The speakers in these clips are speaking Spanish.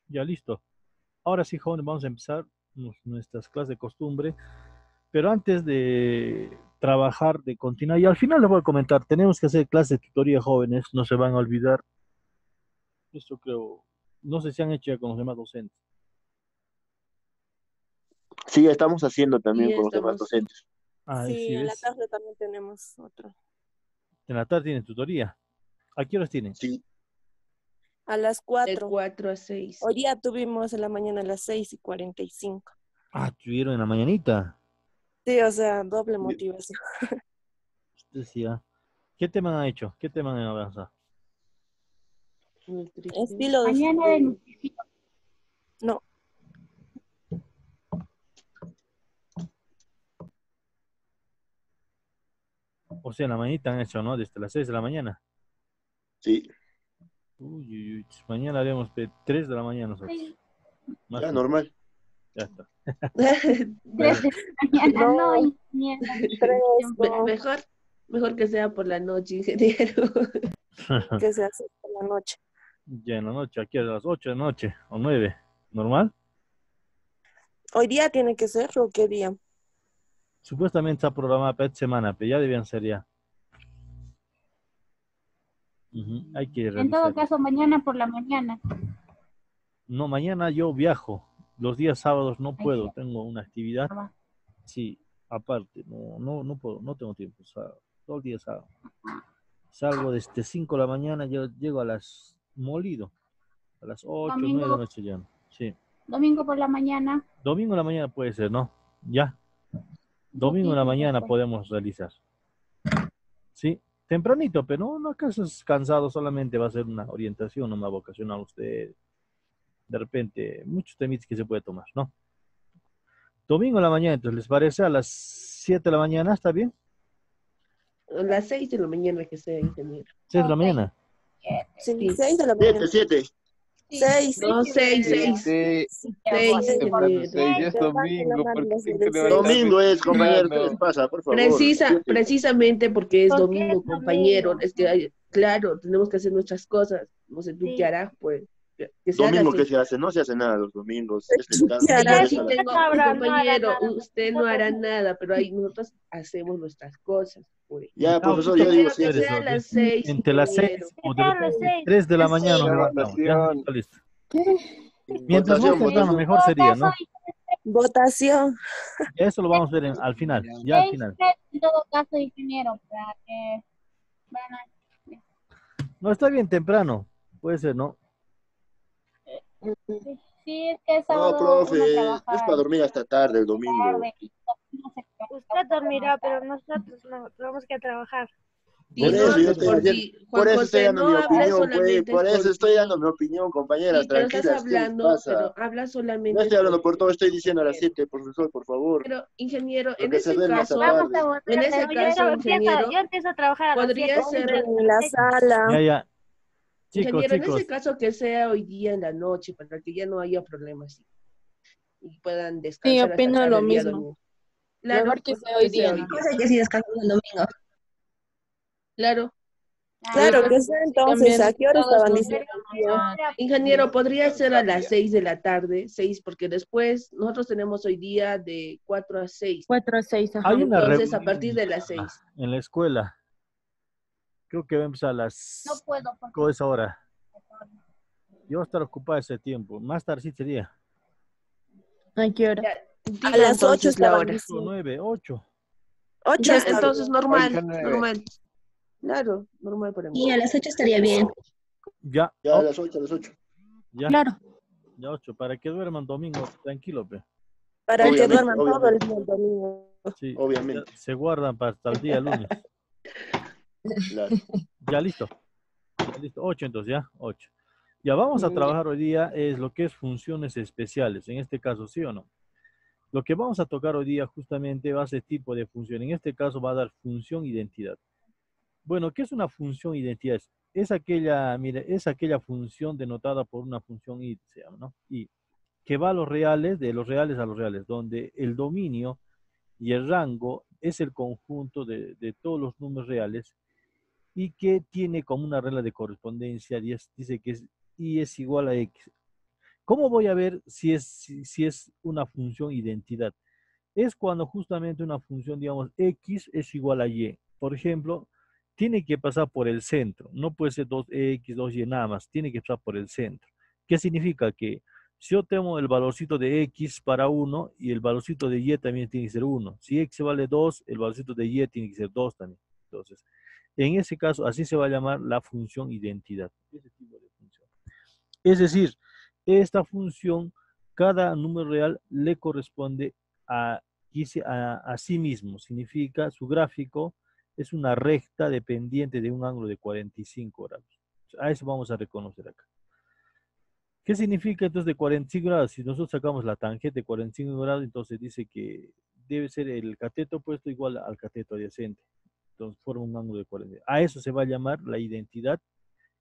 Ya listo. Ahora sí, jóvenes, vamos a empezar nuestras clases de costumbre. Pero antes de trabajar, de continuar, y al final les voy a comentar, tenemos que hacer clases de tutoría jóvenes, no se van a olvidar. Esto creo, no sé si han hecho ya con los demás docentes. Sí, estamos haciendo también Y con los demás estamos, docentes. Ah, sí, sí, en la ves. tarde también tenemos otro. En la tarde tienen tutoría. ¿A qué horas tienen? Sí, A las De 4. 4 a 6. Hoy día tuvimos en la mañana a las 6:45. Ah, tuvieron en la mañanita. Sí, o sea, doble motivación. Decía, ¿qué tema han hecho? ¿Qué tema han avanzado? Nutrición. Estilo Mañana de de... nutrición. No, O sea, en la mañanita han hecho, ¿no? Desde las 6 de la mañana. sí, Uy, uy, uy. Mañana haremos de 3 de la mañana nosotros. Sí, Más ya temprano. normal. Ya está. 3 de la mañana, no, no, ingeniero. 3, no, Mejor, mejor que sea por la noche, ingeniero. que se hace por la noche. Ya en la noche, aquí a las 8 de la noche o 9. ¿Normal? Hoy día tiene que ser, ¿o qué día? Supuestamente está programada para esta semana, pero ya debían ser ya. Ujú, hay que En todo revisar. caso, mañana por la mañana. No, mañana yo viajo. Los días sábados no Ay, puedo, sí, tengo una actividad. va. Sí, aparte, no puedo, no tengo tiempo. Sábado, todo el día sábado. Salgo desde 5 de la mañana, yo llego a las molido, a las 8 9 de la Domingo, noche ya. Sí, domingo por la mañana. domingo en la mañana puede ser, ¿no? Ya, domingo en la Domingo, mañana pues. podemos realizar. Sí, tempranito, pero no acaso es cansado, solamente va a ser una orientación, una vocación a usted. De repente, muchos temitas que se puede tomar, ¿no? Domingo en la mañana, entonces, ¿les parece? A las 7 de la mañana, ¿está bien? A las 6 de la mañana que sea, ingeniero. 6 de la Ok, mañana. Sí, Sí. 6 de la Siete, mañana. siete. sí, 6. No, 6, 6. ya 6, voy. 6, Temprano, ingeniero. 6, ya es domingo, porque tienen que levantarme Domingo es, compañero, ¿qué les temprano. pasa? Por favor. Siete. Precisamente porque es ¿Por qué domingo, es compañero. domingo? Es que, claro, tenemos que hacer nuestras cosas. No sé tú qué Sí. harás, pues. Que se haga Domingo, ¿qué así. se hace? No se hace nada los domingos. Es descanso. ¿Qué De Yo hará? lunes sí a la... tengo, No habrá, no hará compañero, nada. usted no hará nada, pero ahí nosotros hacemos nuestras cosas, pues. Ya, Ya, profesor, ahorita yo vamos digo a Pero que hacer siete. sea a eso. las 6, Entre las 6 ingeniero. o Que de sea a las repente 6. 3 de la Las mañana 6. nos Ya, levantamos. Ya, votación. está listo. Mientras más Votación, temprano, votación. En mejor todo sería, caso, ¿no? Votación. Ya eso lo vamos a ver al final. Ya al final. en todo caso, ingeniero, para que van a... No, está bien temprano. Puede ser, ¿no? Sí, es que el No, sábado uno profe, es trabaja para dormir hasta tarde el domingo. tarde y no se Usted trabaja dormirá, más pero tarde. nosotros no, tenemos que trabajar. Y Por no eso yo hables estoy por diciendo, ti, por Juan eso estoy José, dando no mi hables opinión, pues, solamente por eso por estoy dando ti. mi opinión, compañeras, Sí, pero estás tranquilas, ¿qué les hablando, pasa? pero habla No solamente estoy por hablando por ti, todo, estoy diciendo a las ingeniero. 7, profesor, por favor, Pero, ingeniero, porque se duerme hasta Vamos tarde. a en votar de ese No, yo, caso, yo ingeniero, empiezo a trabajar a las 7. podría ser, Orden en la Ya, sala. ya. Chicos, ingeniero, en ese chicos. caso que sea hoy día en la noche, para que ya no haya problemas y puedan Sí, descansar hasta opino tarde lo el día mismo. domingo. Mejor Claro, que mejor sea hoy que día, sea hoy ¿no? día. Cosa que sí descansan el domingo. Claro. Sí, Claro que porque sí, así entonces, ¿a también qué hora todos estaban nos diciendo? vamos a Ingeniero, podría ser a descansar las ya. 6 de la tarde, 6, porque después nosotros tenemos hoy día de 4 a 6. 4 a 6, ajá. Hay una Entonces, a reunión partir de las 6. en la escuela. Creo que va a empezar a No las puedo 5 porque... de esa hora. Yo voy a estar ocupado ese tiempo. Más tarde sí sería. ¿A qué hora? Ya, A diga las 8 entonces la estaban hora. 8, diciendo. 9, 8. 8 Ya, está entonces bien. normal, 8-9. normal. Claro, normal para mí. Y a las 8 estaría bien. Ya, Ya a las 8, a las 8. ya, Claro. ya 8. Para que duerman domingo tranquilo, pe. Para que Obviamente, duerman todo el obviamente, día el domingo. Sí, ya obviamente. se guardan para hasta el día lunes. Claro. Ya listo. Ya listo. 8 entonces, ya. 8. Ya vamos a trabajar hoy día es lo que es funciones especiales. En este caso, ¿sí o no? Lo que vamos a tocar hoy día justamente va a ser tipo de función. En este caso va a dar función identidad. Bueno, ¿qué es una función identidad? Es aquella, mire, es aquella función denotada por una función id, se llama, ¿no? Y que va a los reales, de los reales a los reales, donde el dominio y el rango es el conjunto de todos los números reales y que tiene como una regla de correspondencia, dice que es y es igual a x. ¿Cómo voy a ver si es una función identidad? Es cuando justamente una función, digamos, x es igual a y. Por ejemplo, tiene que pasar por el centro. No puede ser 2x, 2y nada más. Tiene que pasar por el centro. ¿Qué significa? Que si yo tengo el valorcito de x para 1 y el valorcito de y también tiene que ser 1. Si x vale 2, el valorcito de y tiene que ser 2 también. Entonces, en ese caso, así se va a llamar la función identidad. Ese tipo de función. Es decir, esta función, cada número real le corresponde a, a sí mismo. Significa, su gráfico es una recta dependiente de un ángulo de 45 grados. A eso vamos a reconocer acá. ¿Qué significa entonces de 45 grados? Si nosotros sacamos la tangente de 45 grados, entonces dice que debe ser el cateto opuesto igual al cateto adyacente. Entonces forma un ángulo de 40. A eso se va a llamar la identidad,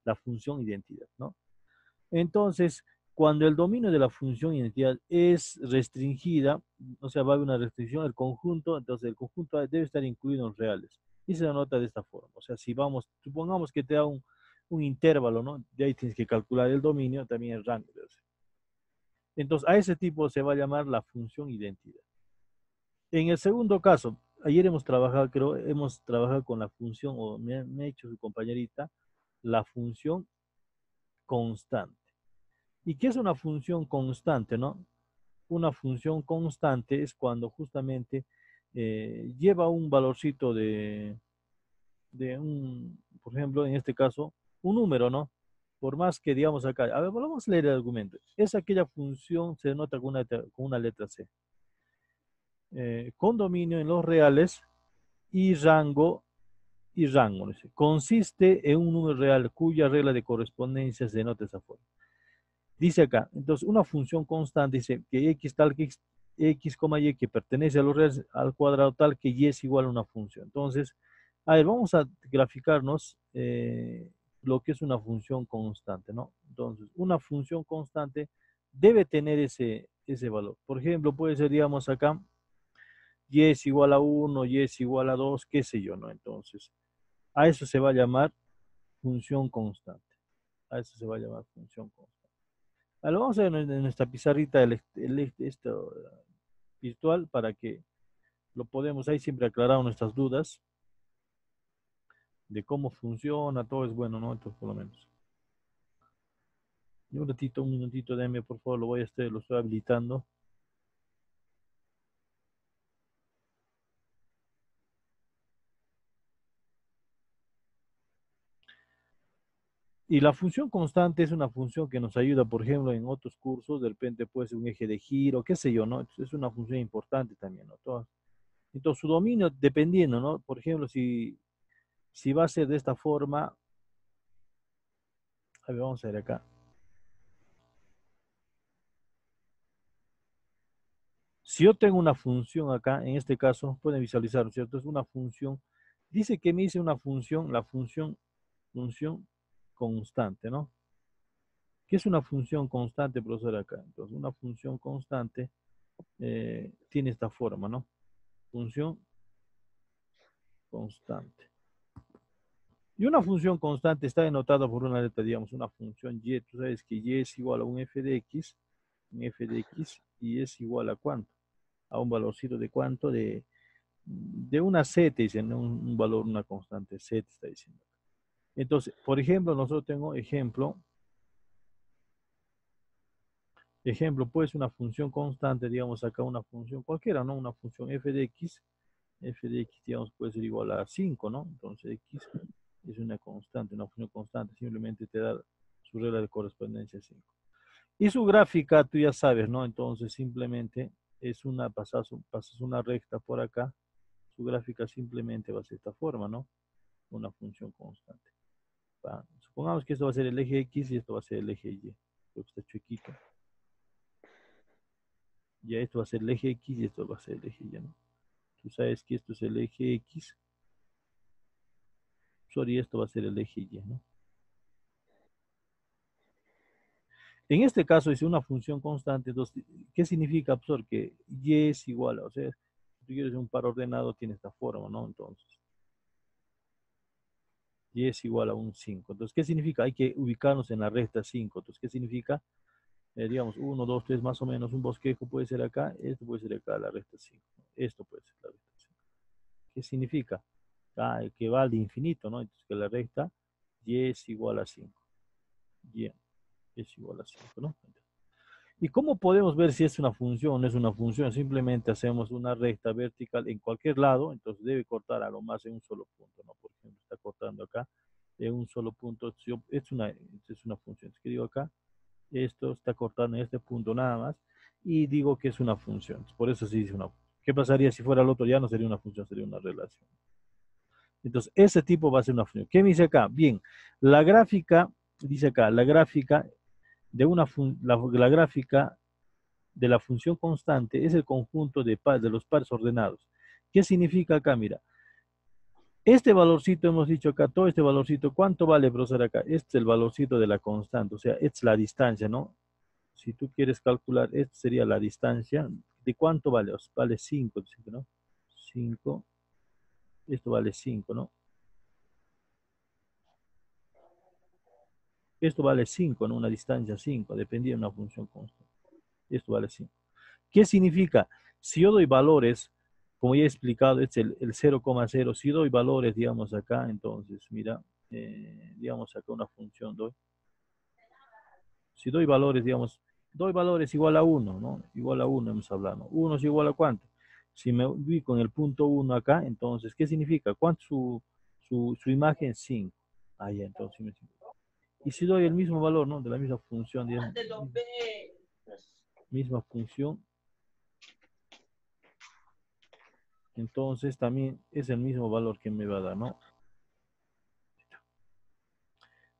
la función identidad, ¿no? Entonces, cuando el dominio de la función identidad es restringida, o sea, va a haber una restricción del conjunto, entonces el conjunto debe estar incluido en reales. Y se denota de esta forma. O sea, si vamos, supongamos que te da un intervalo, ¿no? De ahí tienes que calcular el dominio, también el rango. Entonces, a ese tipo se va a llamar la función identidad. En el segundo caso, ayer hemos trabajado, creo, hemos trabajado con la función, o me ha hecho su compañerita, la función constante. ¿Y qué es una función constante, no? Una función constante es cuando justamente lleva un valorcito de un, por ejemplo, en este caso, un número, ¿no? Por más que digamos acá, a ver, vamos a leer el argumento. Es aquella función, se denota con una letra C. Con dominio en los reales y rango, dice. Consiste en un número real cuya regla de correspondencia se denota de esa forma. Dice acá, entonces una función constante dice que x tal que x, y que pertenece a los reales al cuadrado tal que y es igual a una función. Entonces, a ver, vamos a graficarnos lo que es una función constante, ¿no? Entonces, una función constante debe tener ese valor. Por ejemplo, puede ser, digamos, acá, y es igual a 1, y es igual a 2, qué sé yo, ¿no? Entonces, a eso se va a llamar función constante. A eso se va a llamar función constante. Lo vamos a ver en nuestra pizarrita esto, virtual para que lo podemos, ahí siempre aclarar nuestras dudas de cómo funciona, todo es bueno, ¿no? Entonces, por lo menos. Y un minutito, déme, por favor, lo estoy habilitando. Y la función constante es una función que nos ayuda, por ejemplo, en otros cursos, de repente puede ser un eje de giro, qué sé yo, ¿no? Es una función importante también, ¿no? Entonces, su dominio, dependiendo, ¿no? Por ejemplo, si va a ser de esta forma, a ver, vamos a ver acá. Si yo tengo una función acá, en este caso, pueden visualizar, ¿cierto? Es una función, dice que me dice una función, la función constante, ¿no? ¿Qué es una función constante, profesor, acá? Entonces, una función constante tiene esta forma, ¿no? Función constante. Y una función constante está denotada por una letra, digamos, una función y. Tú sabes que y es igual a un f de x, y es igual a ¿cuánto? A un valorcito de ¿cuánto? De una z, dicen, ¿no? Un valor, una constante z está diciendo. Entonces, por ejemplo, nosotros tengo ejemplo, pues una función constante, digamos acá una función cualquiera, ¿no? Una función f de x, digamos, puede ser igual a 5, ¿no? Entonces, x es una constante, una función constante, simplemente te da su regla de correspondencia 5. Y su gráfica, tú ya sabes, ¿no? Entonces, simplemente es pasas una recta por acá, su gráfica simplemente va a ser de esta forma, ¿no? Una función constante. Supongamos que esto va a ser el eje X y esto va a ser el eje Y. Creo que está chuequito. Ya esto va a ser el eje X y esto va a ser el eje Y, ¿no? Tú sabes que esto es el eje X. Y esto va a ser el eje Y, ¿no? En este caso es una función constante. Entonces, ¿qué significa, profesor? Que Y es igual, o sea, si tú quieres un par ordenado, tiene esta forma, ¿no? Entonces, Y es igual a un 5. Entonces, ¿qué significa? Hay que ubicarnos en la recta 5. Entonces, ¿qué significa? digamos, 1, 2, 3, más o menos, un bosquejo puede ser acá, esto puede ser acá, la recta 5. Esto puede ser la recta 5. ¿Qué significa? Ah, que va al infinito, ¿no? Entonces que la recta y es igual a 5. Y es igual a 5, ¿no? ¿Y cómo podemos ver si es una función o no es una función? Simplemente hacemos una recta vertical en cualquier lado, entonces debe cortar a lo más en un solo punto, ¿no? Por ejemplo, está cortando acá en un solo punto, es una función. ¿Qué digo acá? Esto está cortando en este punto nada más, y digo que es una función. Por eso se dice una función. ¿Qué pasaría si fuera el otro? Ya no sería una función, sería una relación. Entonces, ese tipo va a ser una función. ¿Qué me dice acá? Bien, la gráfica, dice acá, la gráfica la gráfica de la función constante es el conjunto de los pares ordenados. ¿Qué significa acá? Mira, este valorcito hemos dicho acá, todo este valorcito, ¿cuánto vale, profesor, acá? Este es el valorcito de la constante, o sea, esta es la distancia, ¿no? Si tú quieres calcular, esta sería la distancia. ¿De cuánto vale? Vale 5, ¿no? 5. Esto vale 5, ¿no? Esto vale 5, ¿no? Una distancia 5, dependiendo de una función constante. Esto vale 5. ¿Qué significa? Si yo doy valores, como ya he explicado, es el 0,0. Si doy valores, digamos acá, entonces, mira, digamos acá una función doy. Si doy valores, digamos, doy valores igual a 1, ¿no? Igual a 1 hemos hablado. 1 es igual a ¿cuánto? Si me ubico en el punto 1 acá, entonces, ¿qué significa? ¿Cuánto su imagen? 5. Ah, ya, entonces me y si doy el mismo valor, ¿no? De la misma función, digamos, misma función, entonces también es el mismo valor que me va a dar, ¿no?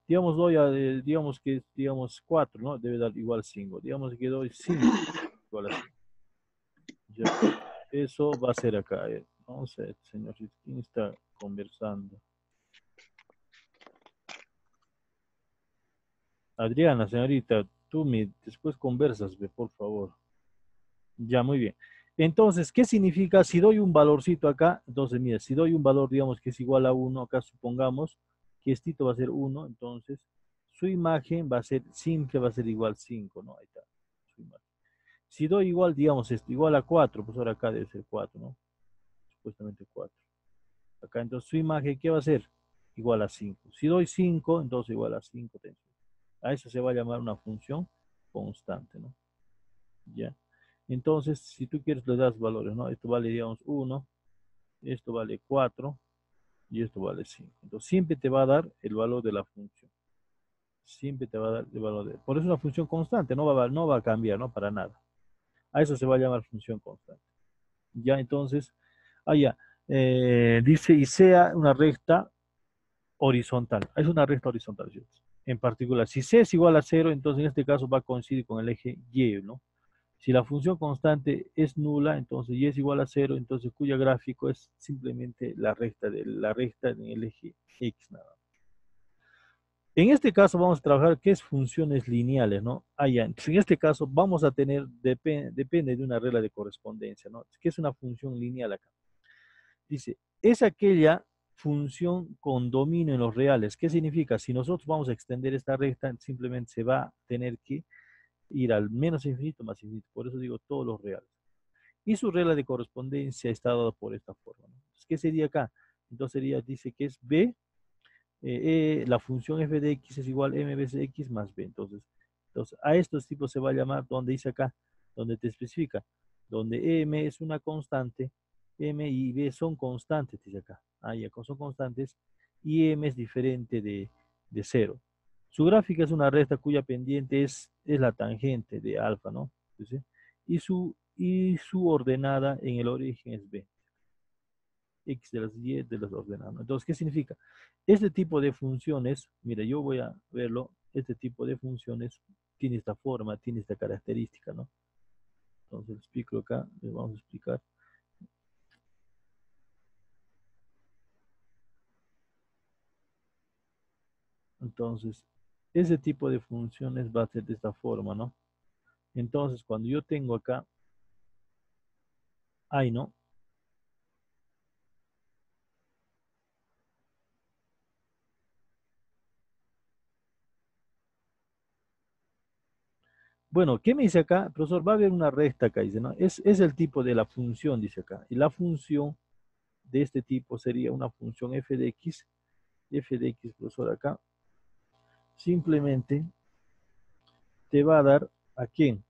Digamos, digamos que, digamos, 4, ¿no? Debe dar igual 5. Digamos que doy 5 igual a 5. Ya. Eso va a ser acá. Vamos a ver, señor, ¿quién está conversando? Adriana, señorita, después conversas, por favor. Ya, muy bien. Entonces, ¿qué significa? Si doy un valorcito acá, entonces, mira, si doy un valor, digamos, que es igual a 1, acá supongamos que esto va a ser 1, entonces, su imagen va a ser simple, va a ser igual 5, ¿no? Ahí está, su imagen. Si doy igual, digamos, esto igual a 4, pues ahora acá debe ser 4, ¿no? Supuestamente 4. Acá, entonces, su imagen, ¿qué va a ser? Igual a 5. Si doy 5, entonces igual a 5. A eso se va a llamar una función constante, ¿no? ¿Ya? Entonces, si tú quieres, le das valores, ¿no? Esto vale, digamos, 1, esto vale 4 y esto vale 5. Entonces, siempre te va a dar el valor de la función. Siempre te va a dar el valor de... Por eso es una función constante, no va a cambiar, ¿no? Para nada. A eso se va a llamar función constante. Ya, entonces, ya. Dice, y sea una recta horizontal. Es una recta horizontal, ¿sí? En particular, si C es igual a 0, entonces en este caso va a coincidir con el eje Y, ¿no? Si la función constante es nula, entonces y es igual a 0, entonces cuyo gráfico es simplemente la recta en el eje X nada más. En este caso vamos a trabajar qué es funciones lineales, ¿no? Ya. Entonces, en este caso vamos a tener, depende de una regla de correspondencia, ¿no? ¿Qué es una función lineal acá? Dice, es aquella función con dominio en los reales. ¿Qué significa? Si nosotros vamos a extender esta recta, simplemente se va a tener que ir al menos infinito más infinito. Por eso digo todos los reales. Y su regla de correspondencia está dada por esta forma, ¿no? Entonces, ¿qué sería acá? Entonces sería, dice que es b, la función f de x es igual a m veces x más b. Entonces, a estos tipos se va a llamar, donde dice acá, donde te especifica, donde m es una constante, m y b son constantes, dice acá. Ya son constantes, y m es diferente de 0. Su gráfica es una recta cuya pendiente es la tangente de alfa, ¿no? Entonces, y su ordenada en el origen es b. X de las y de las ordenadas, ¿no? Entonces, ¿qué significa? Este tipo de funciones, mira, yo voy a verlo, este tipo de funciones tiene esta forma, tiene esta característica, ¿no? Entonces, explico acá, les vamos a explicar. Entonces, ese tipo de funciones va a ser de esta forma, ¿no? Entonces, cuando yo tengo acá, ¿no? Bueno, ¿qué me dice acá? Profesor, va a haber una recta acá, dice, ¿no? Es el tipo de la función, dice acá. Y la función de este tipo sería una función f de x, profesor, acá. Simplemente te va a dar, ¿a quién?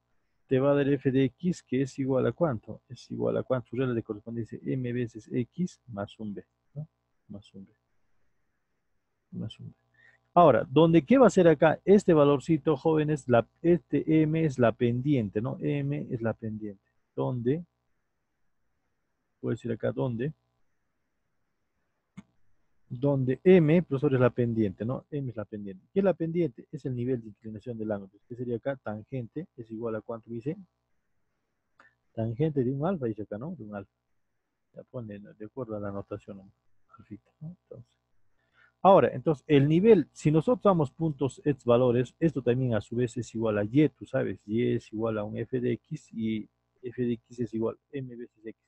Te va a dar f de x, que es igual a ¿cuánto? Es igual a ¿cuánto? Su regla de correspondencia, m veces x más un b, ¿no? Más un b. Más un b. Ahora, ¿qué va a ser acá? Este valorcito, jóvenes, este m es la pendiente, ¿no? M es la pendiente. ¿Dónde? Puedo decir acá, ¿dónde? Donde m, profesor, es la pendiente, ¿no? M es la pendiente. ¿Qué es la pendiente? Es el nivel de inclinación del ángulo. ¿Qué sería acá? Tangente es igual a ¿cuánto dice? Tangente de un alfa, dice acá, ¿no? De un alfa. Ya pone de acuerdo a la notación, ¿no? Alfita, ¿no? Ahora, entonces, el nivel, si nosotros damos puntos, estos valores, esto también a su vez es igual a y, tú sabes, y es igual a un f de x y f de x es igual a m veces x.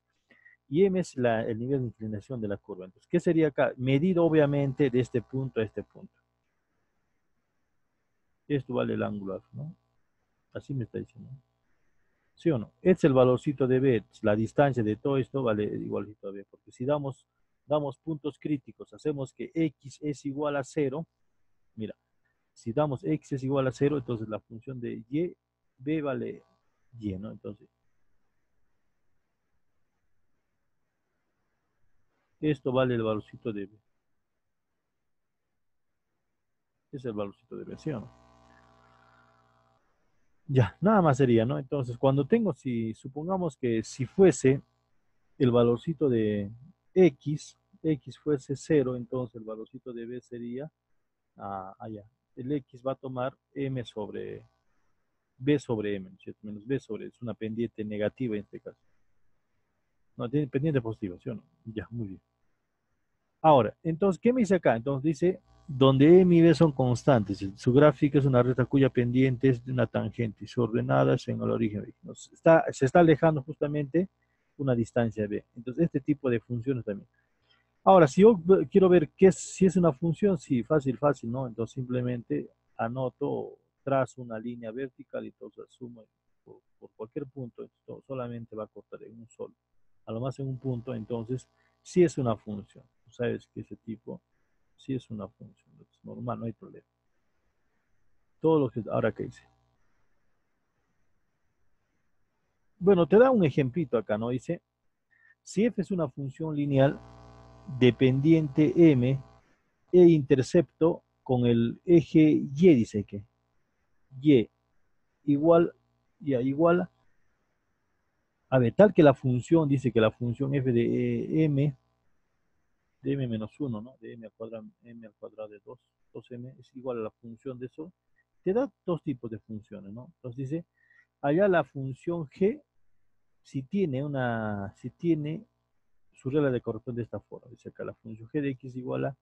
Y m es el nivel de inclinación de la curva. Entonces, ¿qué sería acá? Medido obviamente de este punto a este punto. Esto vale el ángulo alfa, ¿no? Así me está diciendo. ¿Sí o no? Este es el valorcito de b, la distancia de todo esto vale igualito a b, porque si damos puntos críticos, hacemos que x es igual a 0, mira, si damos x es igual a 0, entonces la función de y, b vale y, ¿no? Entonces, esto vale el valorcito de b. Es el valorcito de b, ¿sí o no? Ya, nada más sería, ¿no? Entonces, cuando tengo, si supongamos que si fuese el valorcito de x fuese 0, entonces el valorcito de b sería, allá, el x va a tomar m sobre, b sobre m, ¿cierto? Menos b sobre, es una pendiente negativa en este caso. No, tiene pendiente positiva, ¿sí o no? Ya, muy bien. Ahora, entonces, ¿qué me dice acá? Entonces dice, donde m y b son constantes, su gráfica es una recta cuya pendiente es de una tangente y sus ordenadas en el origen. Se está alejando justamente una distancia b. Entonces, este tipo de funciones también. Ahora, si yo quiero ver si es una función, sí, fácil, ¿no? Entonces simplemente anoto, trazo una línea vertical y entonces asumo por cualquier punto, esto solamente va a cortar en un solo. A lo más en un punto, entonces, sí es una función. Tú sabes que ese tipo sí es una función. Es normal, no hay problema. Todo lo que, ahora, ¿qué dice? Bueno, te da un ejemplito acá, ¿no? Dice, si f es una función lineal dependiente m e intercepto con el eje y, dice que y igual, a ver, tal que la función, dice que la función f de m menos 1, ¿no? De m al cuadrado de 2m es igual a la función de eso. Te da dos tipos de funciones, ¿no? Entonces dice, allá la función g, si tiene su regla de corresponde de esta forma. Dice acá la función g de x igual a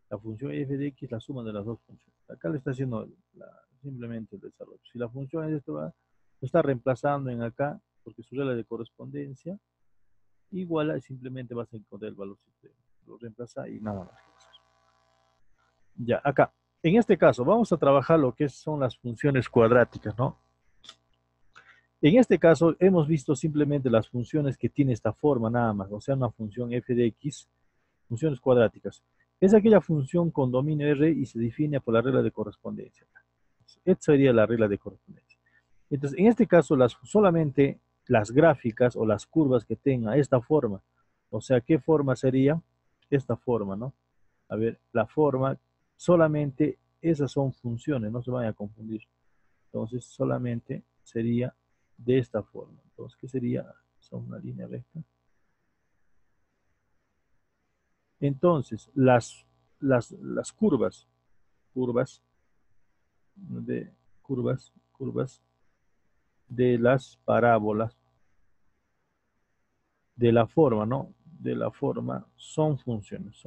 la función f de x, la suma de las dos funciones. Acá le está haciendo simplemente el desarrollo. Si la función es esto, lo está reemplazando en acá, porque su regla de correspondencia igual a, simplemente vas a encontrar el valor sistema. Lo reemplaza y nada más. Ya, acá. En este caso, vamos a trabajar lo que son las funciones cuadráticas, ¿no? En este caso, hemos visto simplemente las funciones que tiene esta forma nada más, o sea, una función f de x, funciones cuadráticas. Es aquella función con dominio R y se define por la regla de correspondencia. Esta sería la regla de correspondencia. Entonces, en este caso, solamente las gráficas o las curvas que tengan esta forma, o sea, ¿qué forma sería? Esta forma, ¿no? A ver, la forma, solamente esas son funciones, no se vayan a confundir. Entonces, solamente sería de esta forma. Entonces, ¿qué sería? Son una línea recta. Entonces, las curvas de las parábolas de la forma, ¿no? De la forma son funciones.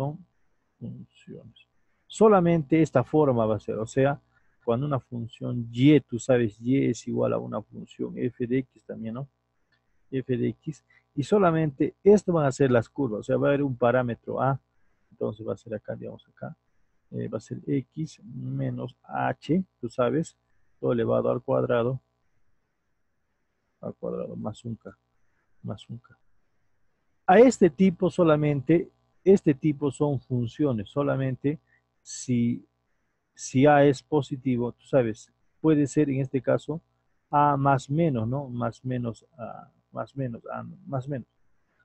Solamente esta forma va a ser, o sea, cuando una función y, tú sabes, y es igual a una función f de x también, ¿no? F de x, y solamente esto van a ser las curvas, o sea, va a haber un parámetro a, entonces va a ser acá, digamos acá, va a ser x menos h, tú sabes, todo elevado al cuadrado al cuadrado más un K, más un K. A este tipo solamente, este tipo son funciones, solamente si A es positivo, tú sabes, puede ser en este caso A más menos, ¿no? Más menos, A, más menos, A, más menos.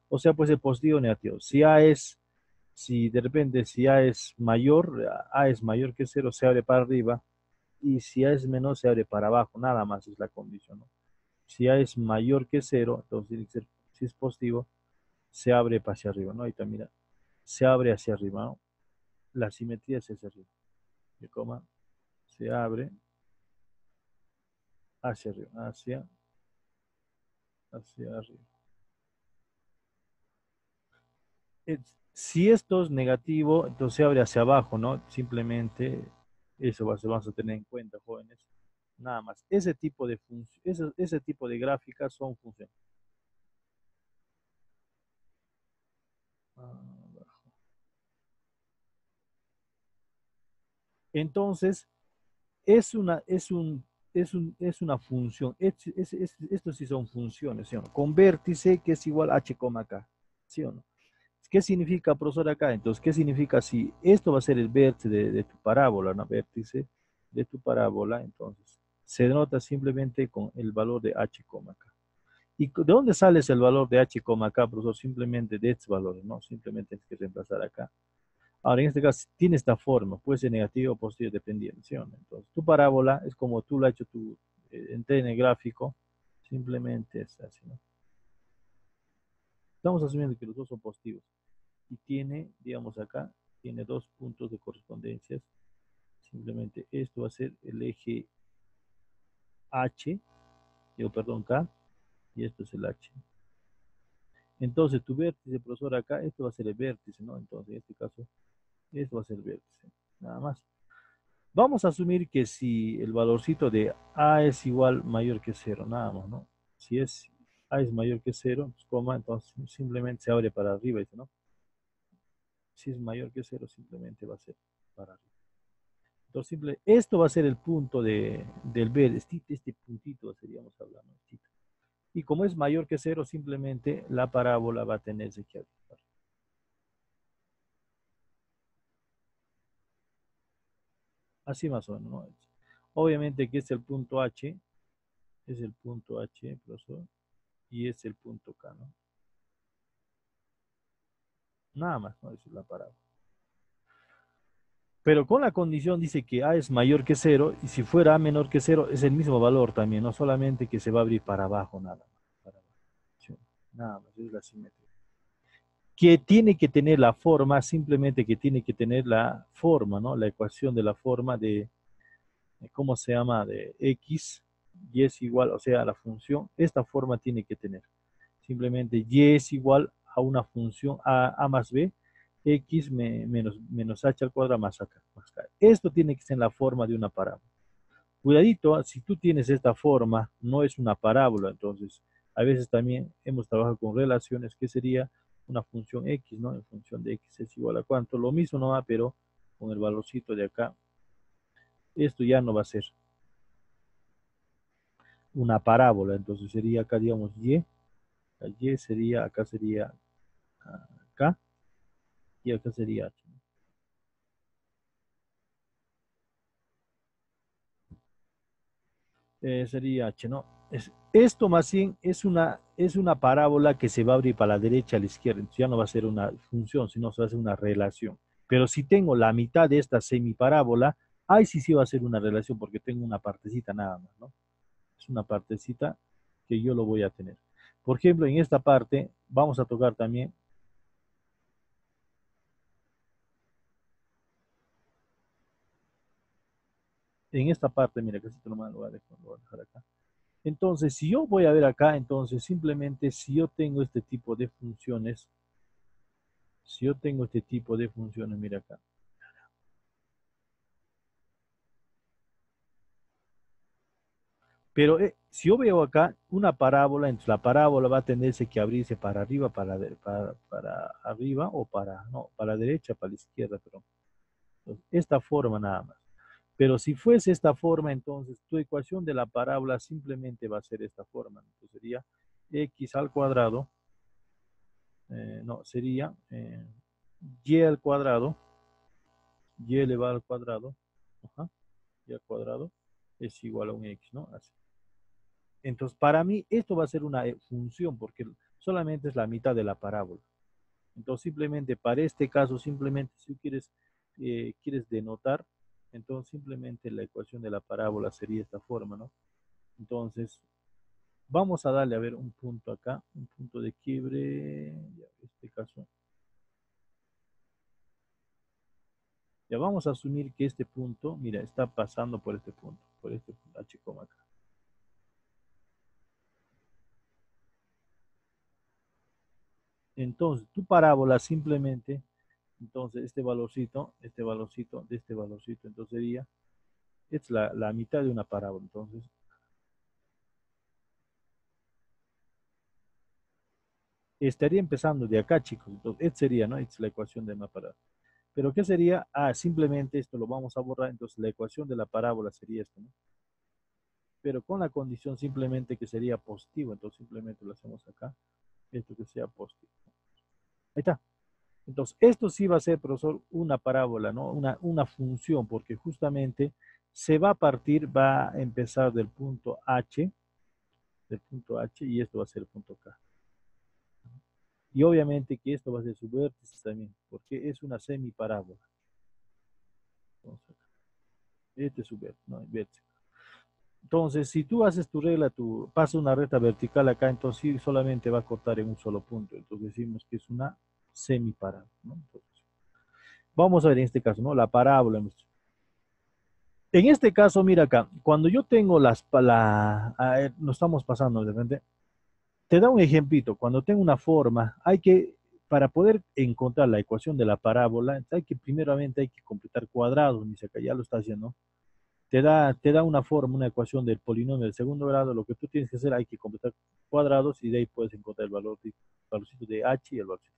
O sea, puede ser positivo o negativo. Si de repente, si A es mayor, A es mayor que cero, se abre para arriba. Y si A es menor, se abre para abajo. Nada más es la condición, ¿no? Si A es mayor que cero, entonces tiene que ser, si es positivo, se abre para hacia arriba, ¿no? Ahí está, mira, se abre hacia arriba, ¿no? La simetría es hacia arriba. Y coma, se abre hacia arriba, hacia arriba. Si esto es negativo, entonces se abre hacia abajo, ¿no? Simplemente eso vamos a tener en cuenta, jóvenes. Nada más. Ese tipo de ese tipo de gráficas son funciones. Entonces, es una función. Estos sí son funciones, ¿sí o no? Con vértice que es igual a h, k, ¿sí o no? ¿Qué significa, profesor, acá? Entonces, ¿qué significa si esto va a ser el vértice de tu parábola, ¿no? Vértice de tu parábola, entonces, se denota simplemente con el valor de h, k. ¿Y de dónde sale el valor de h, k, profesor? Simplemente de estos valores, ¿no? Simplemente hay que reemplazar acá. Ahora, en este caso, tiene esta forma, puede ser negativo o positivo, dependiendo, ¿sí o no? Entonces, tu parábola es como tú lo has hecho en el gráfico, simplemente es así, ¿no? Estamos asumiendo que los dos son positivos. Y tiene, digamos acá, tiene dos puntos de correspondencias. Simplemente esto va a ser el eje H, perdón, K, y esto es el H. Entonces, tu vértice, profesor, acá, esto va a ser el vértice, ¿no? Entonces, en este caso, esto va a ser el vértice, nada más. Vamos a asumir que si el valorcito de A es igual mayor que 0, nada más, ¿no? Si A es mayor que 0, pues, coma, entonces simplemente se abre para arriba, dice, ¿no? Si es mayor que 0, simplemente va a ser para arriba. Entonces, esto va a ser el punto del B, este puntito seríamos hablando. Y como es mayor que 0, simplemente la parábola va a tenerse que abrir. Así más o menos, ¿no? Obviamente que es el punto H, profesor, y es el punto K, ¿no? Nada más, ¿no? Es la parábola. Pero con la condición dice que A es mayor que 0, y si fuera A menor que 0, es el mismo valor también, no solamente que se va a abrir para abajo, nada más. Para abajo. Sí, nada más, es la simetría. Que tiene que tener la forma, simplemente que tiene que tener la forma, ¿no? La ecuación de la forma de ¿cómo se llama? De X, Y es igual, o sea, la función, esta forma tiene que tener. Simplemente Y es igual a una función A más B, X menos H al cuadrado más K. Esto tiene que ser en la forma de una parábola. Cuidadito, si tú tienes esta forma, no es una parábola, entonces a veces también hemos trabajado con relaciones que sería una función X, ¿no? En función de X es igual a cuánto, lo mismo nomás, pero con el valorcito de acá. Esto ya no va a ser una parábola, entonces sería acá, digamos, Y sería, acá sería K, y acá sería H. Sería H, ¿no? Esto más bien es una parábola que se va a abrir para la derecha a la izquierda, entonces ya no va a ser una función, sino se va a hacer una relación. Pero si tengo la mitad de esta semiparábola, ahí sí va a ser una relación porque tengo una partecita nada más, ¿no? Es una partecita que yo lo voy a tener. Por ejemplo, en esta parte vamos a tocar también en esta parte, mira, casi nomás lo voy a dejar acá. Entonces, si yo voy a ver acá, entonces simplemente si yo tengo este tipo de funciones, mira acá. Pero si yo veo acá una parábola, entonces la parábola va a tenerse que abrirse para arriba, para arriba o para la derecha, para la izquierda, pero entonces, esta forma nada más. Pero si fuese esta forma, entonces tu ecuación de la parábola simplemente va a ser esta forma. Entonces sería x al cuadrado, no, sería y al cuadrado, y elevado al cuadrado, ajá, y al cuadrado es igual a un x, ¿no? Así. Entonces, para mí, esto va a ser una función, porque solamente es la mitad de la parábola. Entonces, simplemente, para este caso, simplemente, si quieres denotar, entonces simplemente la ecuación de la parábola sería esta forma, ¿no? Entonces, vamos a darle a ver un punto acá, un punto de quiebre, en este caso. Ya vamos a asumir que este punto, mira, está pasando por este punto H, acá. Entonces, tu parábola simplemente, entonces este valorcito, de este valorcito, entonces sería, es la mitad de una parábola. Entonces, estaría empezando de acá, chicos. Entonces, esta sería, ¿no? Esta es la ecuación de una parábola. Pero, ¿qué sería? Ah, simplemente esto lo vamos a borrar. Entonces, la ecuación de la parábola sería esto, ¿no? Pero con la condición simplemente que sería positivo. Entonces, simplemente lo hacemos acá. Esto que sea positivo. Ahí está. Entonces, esto sí va a ser, profesor, una parábola, ¿no? Una función, porque justamente se va a partir, va a empezar del punto H, y esto va a ser el punto K. Y obviamente que esto va a ser su vértice también, porque es una semiparábola. Entonces, este es su vértice, ¿no? Vértice. Entonces, si tú haces tu regla, tú pasas una recta vertical acá, entonces sí, solamente va a cortar en un solo punto. Entonces decimos que es una semiparábola, ¿no? Entonces, vamos a ver en este caso, ¿no? La parábola. En este caso, mira acá, cuando yo tengo a ver, nos estamos pasando de repente, te da un ejemplito, cuando tengo una forma, para poder encontrar la ecuación de la parábola, primeramente hay que completar cuadrados, dice acá, ya lo está haciendo. Te da una forma, una ecuación del polinomio del segundo grado, lo que tú tienes que hacer, hay que completar cuadrados y de ahí puedes encontrar el valorcito de h y el valorcito.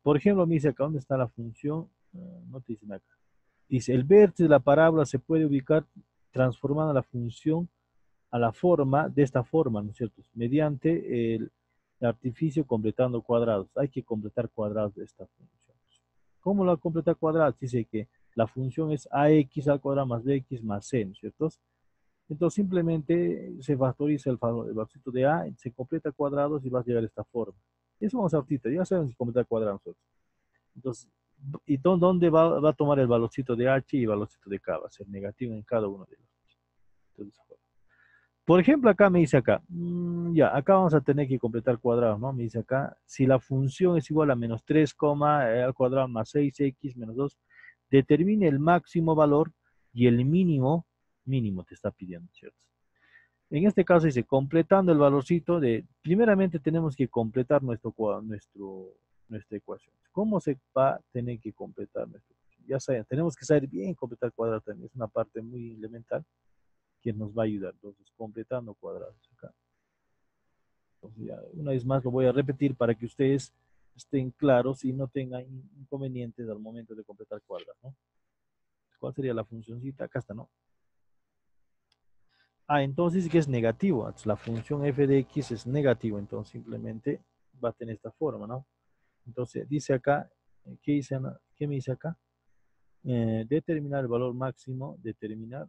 Por ejemplo, me dice acá, ¿dónde está la función? No te dicen acá. Dice, el vértice de la parábola se puede ubicar transformando la función a la forma, de esta forma, ¿no es cierto? Mediante el artificio completando cuadrados. Hay que completar cuadrados de esta función. ¿Cómo la completa cuadrados? Dice que la función es ax al cuadrado más bx más c, ¿no es cierto? Entonces simplemente se factoriza el valorcito de a, se completa cuadrados y va a llegar a esta forma. Eso vamos a ahorita, ya sabemos completar cuadrados nosotros. Entonces, ¿y dónde va a tomar el valorcito de h y el valorcito de k? Va a ser negativo en cada uno de ellos. Entonces, por ejemplo, acá me dice acá, ya, acá vamos a tener que completar cuadrados, ¿no? Me dice acá, si la función es igual a menos 3, al cuadrado más 6x menos 2, determine el máximo valor y el mínimo te está pidiendo, ¿cierto? En este caso dice, completando el valorcito primeramente tenemos que completar nuestra ecuación. ¿Cómo se va a tener que completar nuestra ecuación? Ya saben, tenemos que saber bien completar cuadrados también, es una parte muy elemental que nos va a ayudar. Entonces, completando cuadrados acá. Entonces, ya, una vez más lo voy a repetir para que ustedes estén claros y no tengan inconvenientes al momento de completar cuadrados, ¿no? ¿Cuál sería la funcióncita? Acá está, ¿no? Ah, entonces dice que es negativo. Entonces, la función f de x es negativo. Entonces, simplemente va a tener esta forma, ¿no? Entonces, dice acá, ¿qué me dice acá? Determinar el valor máximo, determinar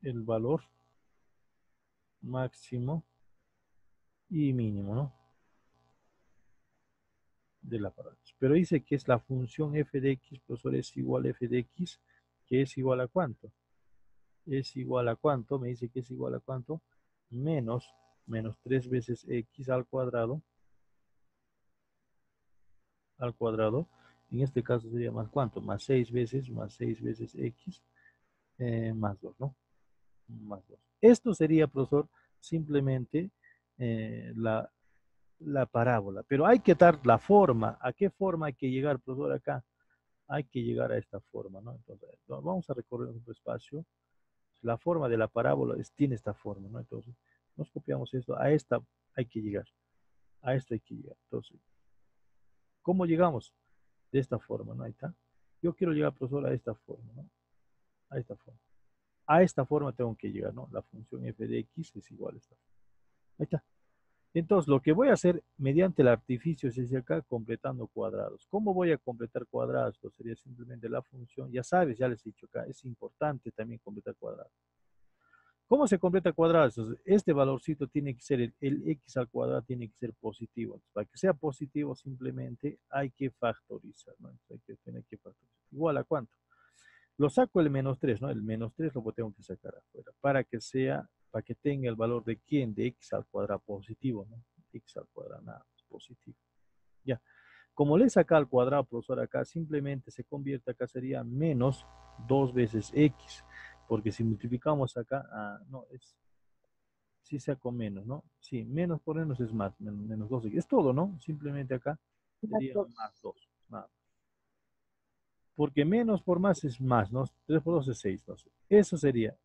el valor máximo y mínimo, ¿no? De la parábola. Pero dice que es la función f de x, profesor, es igual a f de x, que es igual a ¿cuánto? Es igual a ¿cuánto? Me dice que es igual a ¿cuánto? Menos 3 veces x al cuadrado, en este caso sería más ¿cuánto? Más 6 veces x, más 2, ¿no? Más 2. Esto sería, profesor, simplemente la parábola. Pero hay que dar la forma. ¿A qué forma hay que llegar, profesor, acá? Hay que llegar a esta forma, ¿no? Entonces, vamos a recorrer un espacio. La forma de la parábola tiene esta forma, ¿no? Entonces, nos copiamos esto. A esta hay que llegar. A esto hay que llegar. Entonces, ¿cómo llegamos? De esta forma, ¿no? Ahí está. Yo quiero llegar, profesor, a esta forma, ¿no? A esta forma. A esta forma tengo que llegar, ¿no? La función f de x es igual a esta. Ahí está. Entonces, lo que voy a hacer mediante el artificio es desde acá completando cuadrados. ¿Cómo voy a completar cuadrados? Pues sería simplemente la función. Ya sabes, ya les he dicho acá, es importante también completar cuadrados. ¿Cómo se completa cuadrados? Entonces, este valorcito tiene que ser, el x al cuadrado tiene que ser positivo. Entonces, para que sea positivo, simplemente hay que factorizar, ¿no? Entonces, tiene que factorizar. ¿Igual a cuánto? Lo saco el menos 3, ¿no? El menos 3 lo tengo que sacar afuera para que sea, para que tenga el valor de quién, de x al cuadrado positivo, ¿no? X al cuadrado, nada más positivo. Ya. Como le saca al cuadrado, profesor, acá simplemente se convierte, acá sería menos 2 veces x, porque si multiplicamos acá, no, es, sí saco menos, ¿no? Sí, menos por menos es más, menos 2x. Es todo, ¿no? Simplemente acá sería más 2, nada. Porque menos por más es más, ¿no? 3 por 2 es 6, ¿no? Eso sería.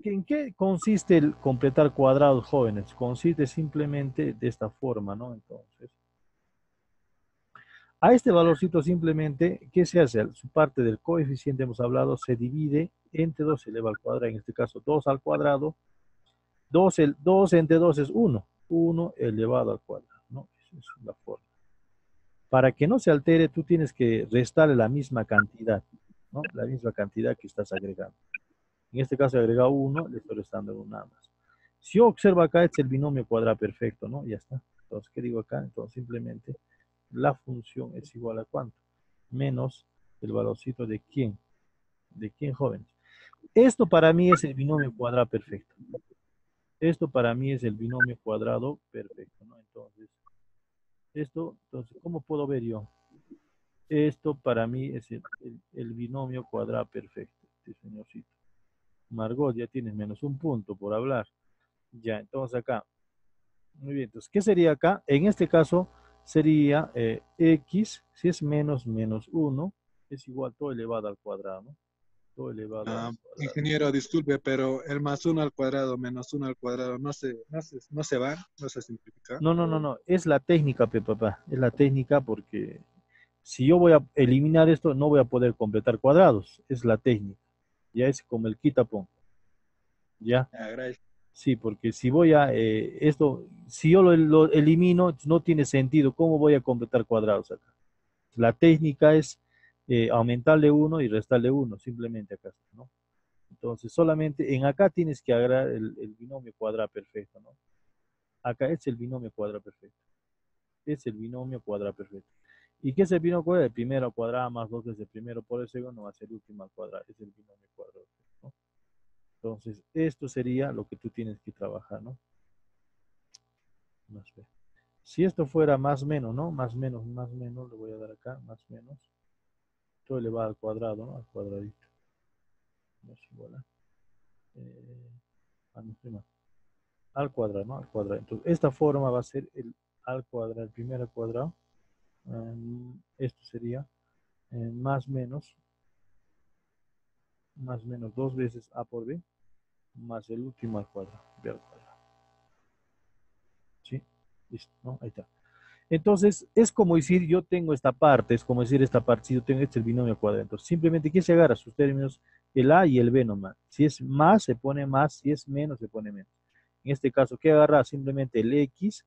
¿En qué consiste el completar cuadrados, jóvenes? Consiste simplemente de esta forma, ¿no? Entonces, a este valorcito simplemente, ¿qué se hace? Su parte del coeficiente, hemos hablado, se divide entre 2, se eleva al cuadrado, en este caso 2 al cuadrado. 2 entre 2 es 1, 1 elevado al cuadrado, ¿no? Esa es la forma. Para que no se altere, tú tienes que restarle la misma cantidad, ¿no? La misma cantidad que estás agregando. En este caso he agregado 1, le estoy restando 1 nada más. Si yo observo acá, es el binomio cuadrado perfecto, ¿no? Ya está. Entonces, ¿qué digo acá? Entonces, simplemente la función es igual a ¿cuánto? Menos el valorcito de quién. ¿De quién, jóvenes? Esto para mí es el binomio cuadrado perfecto. Esto para mí es el binomio cuadrado perfecto, ¿no? Entonces, entonces, ¿cómo puedo ver yo? Esto para mí es el binomio cuadrado perfecto, este señorcito. Margot, ya tienes menos un punto por hablar. Ya, entonces acá. Muy bien, entonces, ¿qué sería acá? En este caso sería x, si es menos 1, es igual todo elevado al cuadrado, ¿no? Todo elevado al cuadrado. Ingeniero, disculpe, pero el más 1 al cuadrado menos 1 al cuadrado no se va, no se simplifica. No, es la técnica, papá, es la técnica porque si yo voy a eliminar esto, no voy a poder completar cuadrados, es la técnica, ya es como el quita-pon, ¿ya? Gracias. Sí, porque si voy a, si yo lo elimino, no tiene sentido, ¿cómo voy a completar cuadrados acá? La técnica es aumentarle 1 y restarle 1, simplemente acá, ¿no? Entonces, solamente en acá tienes que agregar el binomio cuadrado perfecto, ¿no? Acá es el binomio cuadrado perfecto. Es el binomio cuadrado perfecto. ¿Y qué es el binomio cuadrado? El primero al cuadrado más 2 veces el primero por el segundo más el último al cuadrado. Es el binomio cuadrado perfecto, ¿no? Entonces, esto sería lo que tú tienes que trabajar, ¿no? Más B. Si esto fuera más menos, ¿no? Más menos, le voy a dar acá, más menos. Todo elevado al cuadrado, ¿no? Al cuadradito. No es igual a... no estoy mal. Al cuadrado, ¿no? Al cuadrado. Entonces, esta forma va a ser el al cuadrado, el primer al cuadrado. Esto sería más menos 2 veces a por b, más el último al cuadrado, b al cuadrado. ¿Sí? Listo, ¿no? Ahí está. Entonces, es como decir, yo tengo esta parte, es como decir esta parte, si yo tengo este el binomio cuadrado. Entonces, simplemente, ¿qué se agarra? Sus términos, el a y el b nomás. Si es más, se pone más, si es menos, se pone menos. En este caso, ¿qué agarra? Simplemente el x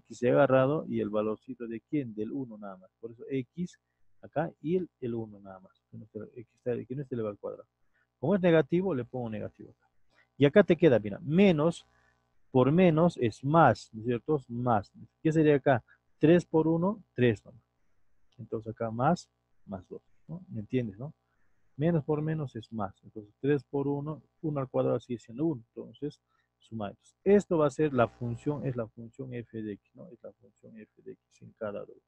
se ha agarrado y el valorcito de quién, del 1 nada más. Por eso x acá y el 1 nada más. Que no esté elevado al cuadrado. Como es negativo, le pongo negativo acá. Y acá te queda, mira, menos por menos es más, ¿no es cierto? Más. ¿Qué sería acá? 3 por 1, 3 nomás. Entonces acá más 2, ¿no? ¿Me entiendes, no? Menos por menos es más. Entonces 3 por 1, 1 al cuadrado sigue siendo 1. Entonces, sumamos. Esto va a ser la función, es la función f de x, ¿no? Es la función f de x en cada doble.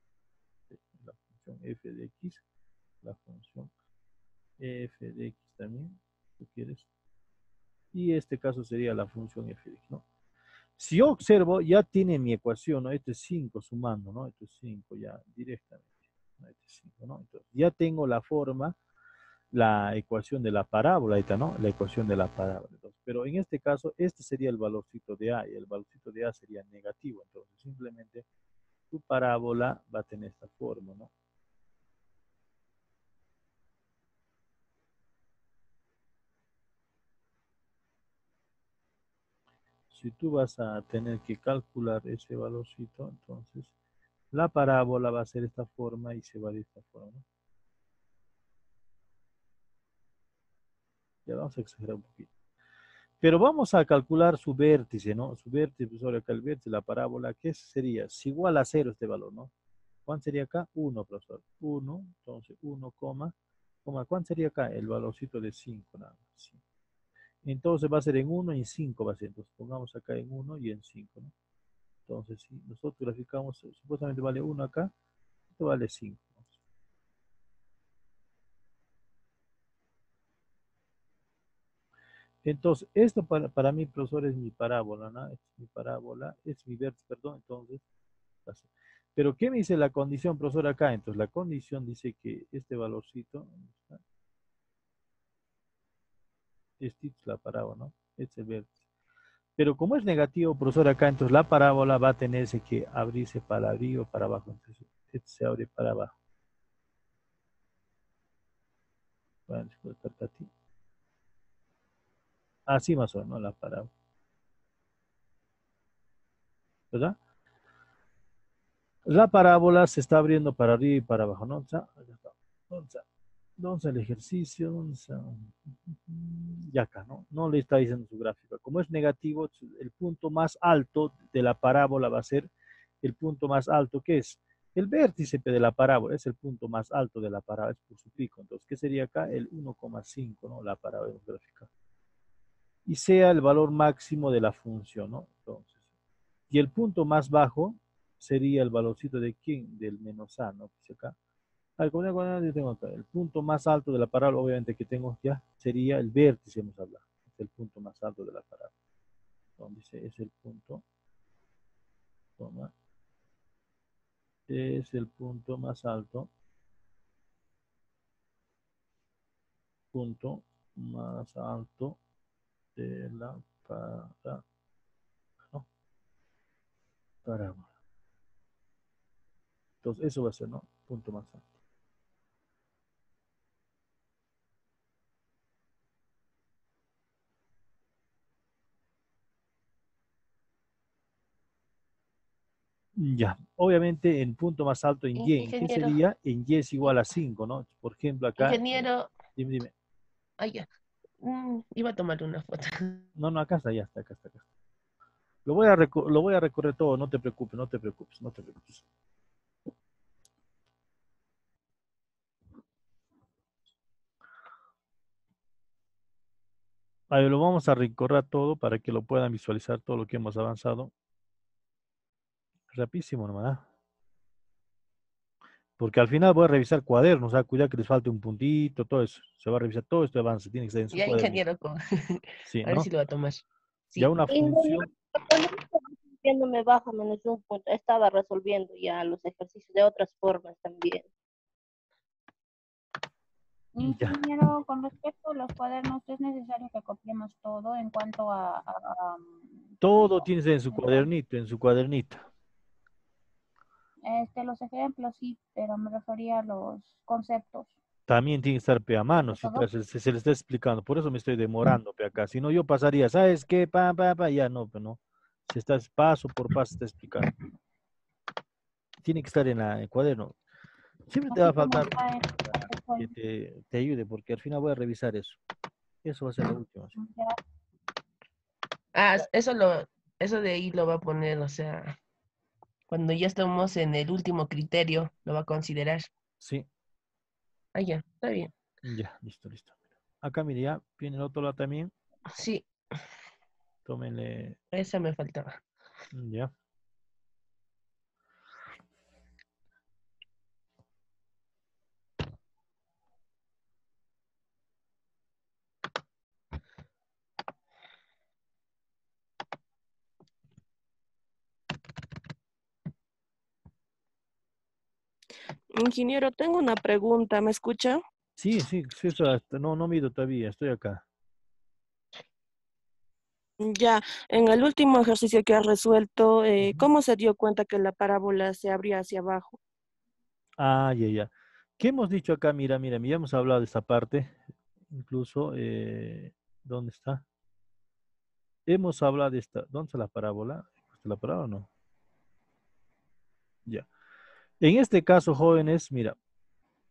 La función f de x, la función f de x también, si quieres. Y este caso sería la función f de x, ¿no? Si yo observo, ya tiene mi ecuación, ¿no? Este es 5 sumando, ¿no? Este es 5 ya directamente. ¿No? Este es 5, ¿no? Entonces, ya tengo la forma, la ecuación de la parábola, ahí está, ¿no? La ecuación de la parábola. Entonces, pero en este caso, este sería el valorcito de A y el valorcito de A sería negativo. Entonces, simplemente tu parábola va a tener esta forma, ¿no? si tú vas a tener que calcular ese valorcito, entonces la parábola va a ser de esta forma y se va de esta forma, ¿no? Ya vamos a exagerar un poquito. Pero vamos a calcular su vértice, ¿no? Su vértice, pues ahora acá el vértice, la parábola, ¿qué sería? Es igual a 0 este valor, ¿no? ¿Cuánto sería acá? 1, profesor. 1, entonces 1, ¿cuánto sería acá? El valorcito de 5, nada más. Sí. Entonces va a ser en 1 y en 5 va a ser. Entonces pongamos acá en 1 y en 5, ¿no? Entonces, si nosotros graficamos, supuestamente vale 1 acá, esto vale 5. Entonces, esto para mí, profesor, es mi parábola, ¿no? Es mi parábola, es mi vértice, perdón, entonces. Pero, ¿qué me dice la condición, profesor, acá? Entonces, la condición dice que este valorcito, ¿dónde está? Este es la parábola, ¿no? Este es el vértice. Pero como es negativo, profesor, acá, entonces la parábola va a tenerse que abrirse para arriba o para abajo. Entonces, este se abre para abajo. Bueno, así más o menos la parábola. ¿Verdad? La parábola se está abriendo para arriba y para abajo, ¿no? ¿Dónde el ejercicio? Y acá, ¿no? No le está diciendo su gráfica. Como es negativo, el punto más alto de la parábola va a ser el punto más alto, que es el vértice de la parábola, es el punto más alto de la parábola, es por su pico. Entonces, ¿qué sería acá? El 1,5, ¿no? La parábola gráfica. Y sea el valor máximo de la función, ¿no? Entonces, y el punto más bajo sería el valorcito de quién, del menos a, ¿no? Pues acá. Yo tengo acá. El punto más alto de la parábola, obviamente que tengo ya, sería el vértice, hemos hablado. Es el punto más alto de la parábola. Entonces, es el punto, toma, es el punto más alto, punto más alto de la parábola. ¿No? Parábola. Entonces, eso va a ser, ¿no? Punto más alto. Ya, obviamente en punto más alto en Y. ¿En qué Ingeniero, sería? En Y es igual a 5, ¿no? Por ejemplo, acá. ingeniero, Dime. ay, ya. Iba a tomar una foto. No, acá está, ya está, acá está. Lo voy a recorrer todo, no te preocupes, no te preocupes, no te preocupes. Ahí lo vamos a recorrer todo para que lo puedan visualizar todo lo que hemos avanzado. Rapidísimo nomás, ¿ah? Porque al final voy a revisar cuadernos, cuidado que les falte un puntito, todo eso. Se va a revisar todo este avance, tiene que estar en su Ya, cuadernito. ingeniero, Sí, a ver ¿no? si lo va a tomar. Sí. Ya una Ingeniero, función. cuando me baja menos un punto, estaba resolviendo ya los ejercicios de otras formas también. Ya. Ingeniero, con respecto a los cuadernos, ¿es necesario que copiemos todo en cuanto a Todo tiene que estar en su cuadernito, en su cuadernita. los ejemplos sí, pero me refería a los conceptos? También tiene que estar a mano, si ¿Todo? se le está explicando. Por eso me estoy demorando acá. Si no, yo pasaría, ¿sabes qué? Ya no, pero no. Si estás paso por paso, está explicando. Tiene que estar en el cuaderno. Siempre te va Así a como faltar está que te ayude, porque al final voy a revisar eso. Eso va a ser lo último. ¿Sí? Eso de ahí lo va a poner, o sea, cuando ya estamos en el último criterio, lo va a considerar. Sí. Ah, ya, está bien. Ya, listo. Acá, mire, ya viene el otro lado también. Sí, Tómenle. esa me faltaba. Ya. Ingeniero, tengo una pregunta, ¿me escucha? Sí, eso no mido todavía, estoy acá. Ya, en el último ejercicio que ha resuelto, ¿cómo se dio cuenta que la parábola se abría hacia abajo? Ya. ¿Qué hemos dicho acá? Mira, ya hemos hablado de esta parte. Incluso, ¿dónde está? hemos hablado de esta. ¿Dónde está la parábola? ¿Está la parábola o no? Ya. En este caso, jóvenes, mira,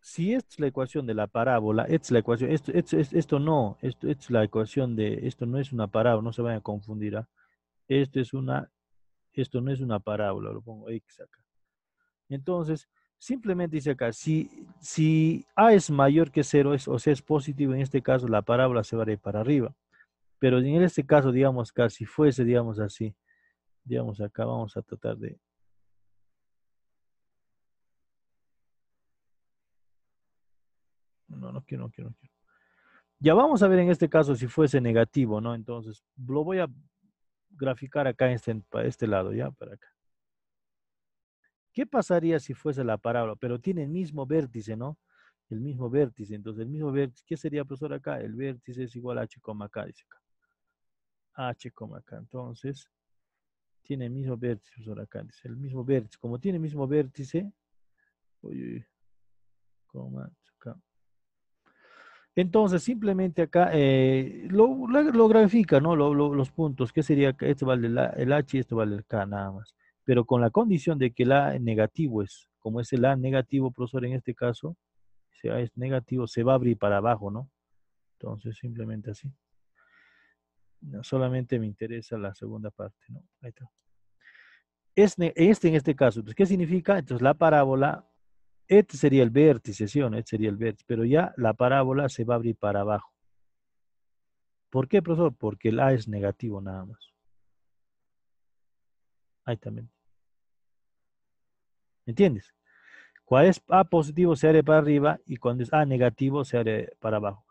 si esta es la ecuación de la parábola, esta es la ecuación, esto no, esto es la ecuación de, esto no es una parábola, no se vayan a confundir, ¿ah? Esto no es una parábola, lo pongo X acá. Entonces, simplemente dice acá, si A es mayor que 0, o sea, es positivo, en este caso la parábola se va a ir para arriba. Pero en este caso, digamos, acá, si fuese, digamos así, digamos acá, vamos a tratar de... No quiero, no quiero. Ya vamos a ver en este caso si fuese negativo, ¿no? Entonces, lo voy a graficar acá en este lado, ¿ya? Para acá. ¿Qué pasaría si fuese la parábola? Pero tiene el mismo vértice, ¿no? El mismo vértice. Entonces, el mismo vértice, ¿qué sería, profesor, acá? El vértice es igual a h, acá, dice acá. H, acá. Entonces, tiene el mismo vértice, profesor, acá. Dice, el mismo vértice. Como tiene el mismo vértice, acá. Entonces, simplemente acá lo grafica, ¿no? Los puntos. ¿Qué sería? Este vale el H y este vale el K, nada más. Pero con la condición de que el A negativo es, como es el A negativo, profesor, en este caso, si A es negativo, se va a abrir para abajo, ¿no? Entonces, simplemente así. No, solamente me interesa la segunda parte, ¿no? Ahí está. En este caso, pues, ¿qué significa? Entonces, la parábola, este sería el vértice, ¿sí o no? Este sería el vértice, pero ya la parábola se va a abrir para abajo. ¿Por qué, profesor? Porque el A es negativo nada más. Ahí también. ¿Entiendes? Cuando es A positivo se abre para arriba y cuando es A negativo se abre para abajo.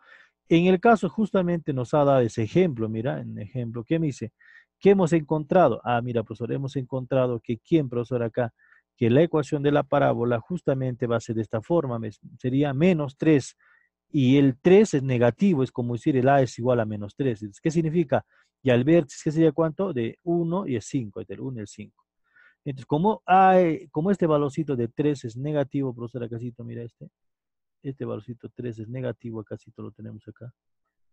En el caso justamente nos ha dado ese ejemplo, mira, en ejemplo, ¿qué me dice? ¿Qué hemos encontrado? Ah, mira, profesor, hemos encontrado que ¿quién, profesor, acá? Que la ecuación de la parábola justamente va a ser de esta forma, sería menos 3 y el 3 es negativo, es como decir el A es igual a menos 3. Entonces, ¿qué significa? Y al vértice, ¿qué sería cuánto? De 1 y es 5, del 1 y el 5. Entonces, como este valorcito de 3 es negativo, profesor, acácito, mira este valorcito 3 es negativo, acácito lo tenemos acá,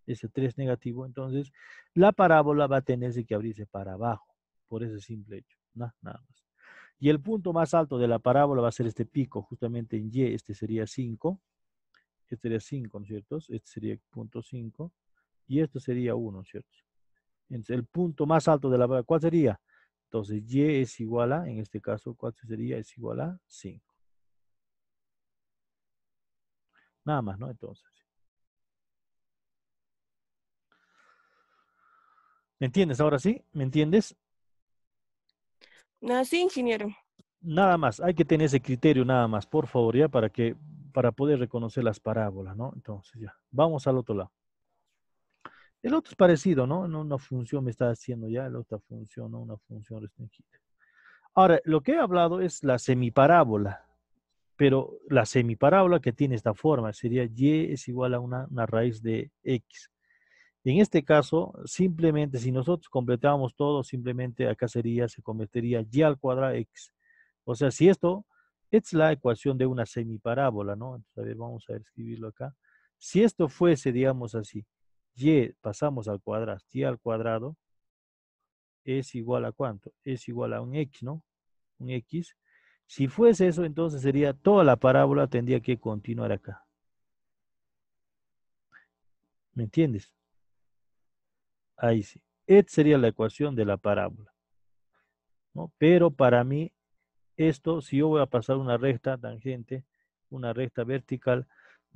ese 3 negativo, entonces la parábola va a tenerse que abrirse para abajo, por ese simple hecho, nada más. Y el punto más alto de la parábola va a ser este pico, justamente en Y, este sería 5, este sería 5, ¿no es cierto? Este sería el punto 5, y esto sería 1, ¿no es cierto? Entonces, el punto más alto de la parábola, ¿cuál sería? Entonces, Y es igual a, en este caso, ¿cuál sería? Es igual a 5. Nada más, ¿no? Entonces. ¿Me entiendes ahora sí? ¿Me entiendes? Sí, ingeniero. Nada más, hay que tener ese criterio nada más, por favor, ya, para poder reconocer las parábolas, ¿no? Entonces, ya, vamos al otro lado. El otro es parecido, ¿no? Una función me está haciendo ya, la otra función, ¿no? Una función restringida. Ahora, lo que he hablado es la semiparábola, pero la semiparábola que tiene esta forma sería y es igual a una raíz de x. En este caso, simplemente si nosotros completamos todo, simplemente acá se convertiría y al cuadrado x. O sea, si esto es la ecuación de una semiparábola, ¿no? Entonces, a ver, vamos a escribirlo acá. Si esto fuese, digamos así, y pasamos al cuadrado, y al cuadrado es igual a ¿cuánto? Es igual a un x, ¿no? Un x. Si fuese eso, entonces sería toda la parábola tendría que continuar acá. ¿Me entiendes? Ahí sí. Esta sería la ecuación de la parábola, ¿no? Pero para mí, esto, si yo voy a pasar una recta tangente, una recta vertical,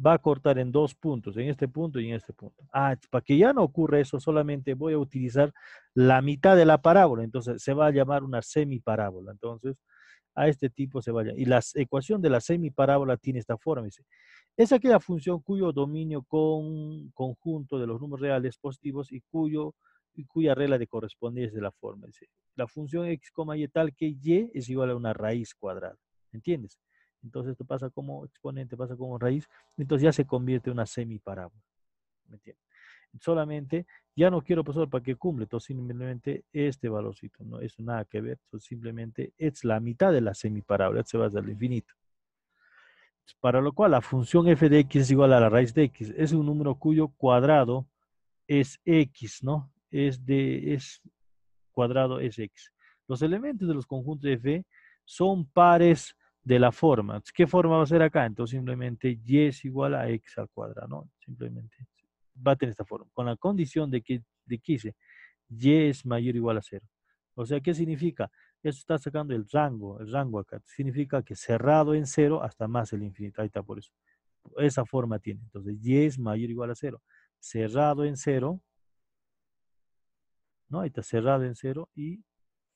va a cortar en dos puntos, en este punto y en este punto. Para que ya no ocurra eso, solamente voy a utilizar la mitad de la parábola, entonces se va a llamar una semiparábola. Entonces, a este tipo se va a llamar. Y la ecuación de la semiparábola tiene esta forma, dice, es aquella función cuyo dominio con conjunto de los números reales positivos y cuya regla de correspondencia es de la forma. Dice, la función x, y tal que y es igual a una raíz cuadrada. ¿Entiendes? Entonces esto pasa como exponente, pasa como raíz, entonces ya se convierte en una semiparábola. ¿Me entiendes? Solamente, ya no quiero, profesor, para que cumple, entonces simplemente este valorcito, no es nada que ver, entonces simplemente es la mitad de la semiparábola, se va a dar al infinito. Para lo cual la función f de x es igual a la raíz de x, es un número cuyo cuadrado es x, ¿no? es cuadrado es X. Los elementos de los conjuntos F son pares de la forma. ¿Qué forma va a ser acá? Entonces simplemente Y es igual a X al cuadrado, ¿no? Simplemente va a tener esta forma. Con la condición de que dice Y es mayor o igual a 0. O sea, ¿qué significa? Esto está sacando el rango acá. Significa que cerrado en 0 hasta más el infinito. Ahí está por eso. Esa forma tiene. Entonces, Y es mayor o igual a 0. Cerrado en 0. ¿No? Ahí está cerrado en 0 y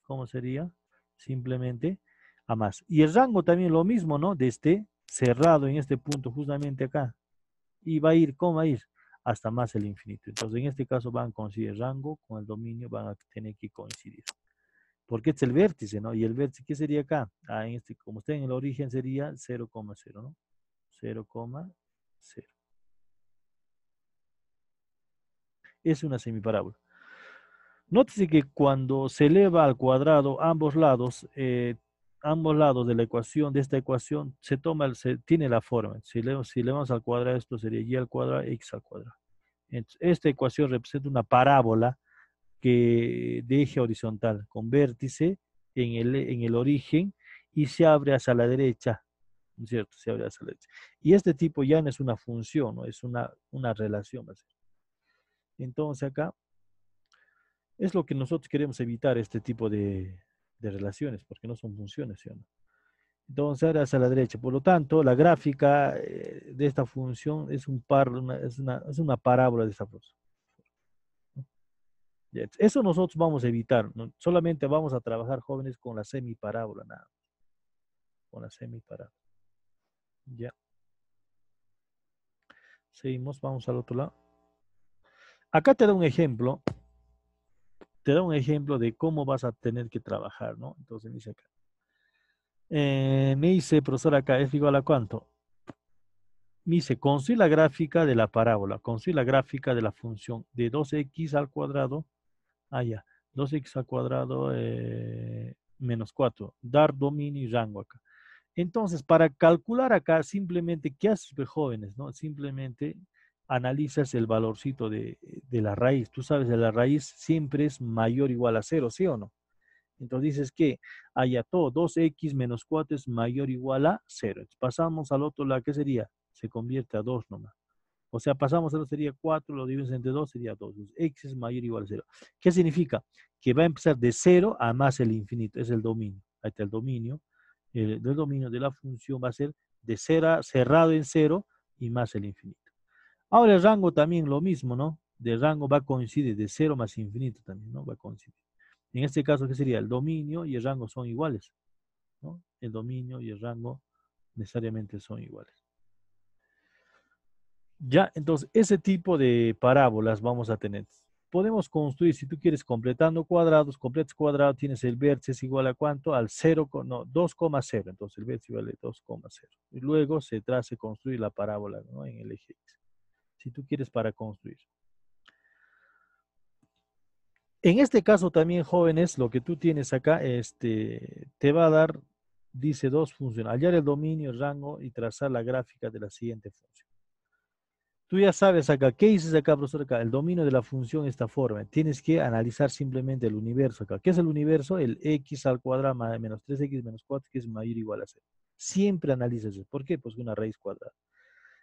¿cómo sería? Simplemente a más. Y el rango también lo mismo, ¿no? Desde cerrado en este punto justamente acá. Y va a ir, ¿cómo va a ir? Hasta más el infinito. Entonces, en este caso van a coincidir el rango con el dominio, van a tener que coincidir. Porque este es el vértice, ¿no? Y el vértice, ¿qué sería acá? Ah, en este, como está en el origen, sería 0,0, ¿no? 0,0. Es una semiparábola. Nótese que cuando se eleva al cuadrado ambos lados de la ecuación, de esta ecuación, tiene la forma. Si elevamos al cuadrado, esto sería y al cuadrado, x al cuadrado. Entonces, esta ecuación representa una parábola de eje horizontal, con vértice en el origen y se abre hacia la derecha, ¿no es cierto? Se abre hacia la derecha. Y este tipo ya no es una función, ¿no? Es una relación. Entonces acá es lo que nosotros queremos evitar, este tipo de relaciones, porque no son funciones, ¿sí o no? Entonces ahora hacia la derecha. Por lo tanto, la gráfica de esta función es es una parábola de esta función. Eso nosotros vamos a evitar, ¿no? Solamente vamos a trabajar, jóvenes, con la semiparábola, nada. Con la semiparábola. Ya. Seguimos, vamos al otro lado. Acá te da un ejemplo. Te da un ejemplo de cómo vas a tener que trabajar, ¿no? Entonces me dice acá. Me dice, profesor, acá, ¿es igual a cuánto? Me dice, construir la gráfica de la parábola, construir la gráfica de la función de 2x al cuadrado. Ah, ya. 2x al cuadrado menos 4. Dar dominio y rango acá. Entonces, para calcular acá, simplemente, ¿qué haces, jóvenes? ¿No? Simplemente analizas el valorcito de la raíz. Tú sabes que la raíz siempre es mayor o igual a 0, ¿sí o no? Entonces dices que haya todo, 2x menos 4 es mayor o igual a 0. Entonces, pasamos al otro lado, ¿qué sería? Se convierte a 2 nomás. O sea, pasamos a 2 sería 4, lo divides entre 2 sería 2. Entonces, x es mayor o igual a 0. ¿Qué significa? Que va a empezar de 0 a más el infinito. Es el dominio. Ahí está el dominio. El dominio de la función va a ser de 0 cerrado en 0 y más el infinito. Ahora el rango también lo mismo, ¿no? De rango va a coincidir de 0 más infinito también, ¿no? Va a coincidir. En este caso, ¿qué sería? El dominio y el rango son iguales, ¿no? El dominio y el rango necesariamente son iguales. Ya, entonces, ese tipo de parábolas vamos a tener. Podemos construir, si tú quieres, completando cuadrados, completas cuadrado, tienes el vértice es igual a ¿cuánto? Al 2,0. Entonces, el vértice vale 2,0. Y luego se construir la parábola, ¿no? En el eje X. Si tú quieres para construir. En este caso también, jóvenes, lo que tú tienes acá, te va a dar, dice, dos funciones. Hallar el dominio, el rango y trazar la gráfica de la siguiente función. Tú ya sabes acá, ¿qué dices acá, profesor? Acá, el dominio de la función de esta forma. Tienes que analizar simplemente el universo acá. ¿Qué es el universo? El x al cuadrado más menos 3x menos 4, que es mayor o igual a 0. Siempre analizas eso. ¿Por qué? Pues una raíz cuadrada.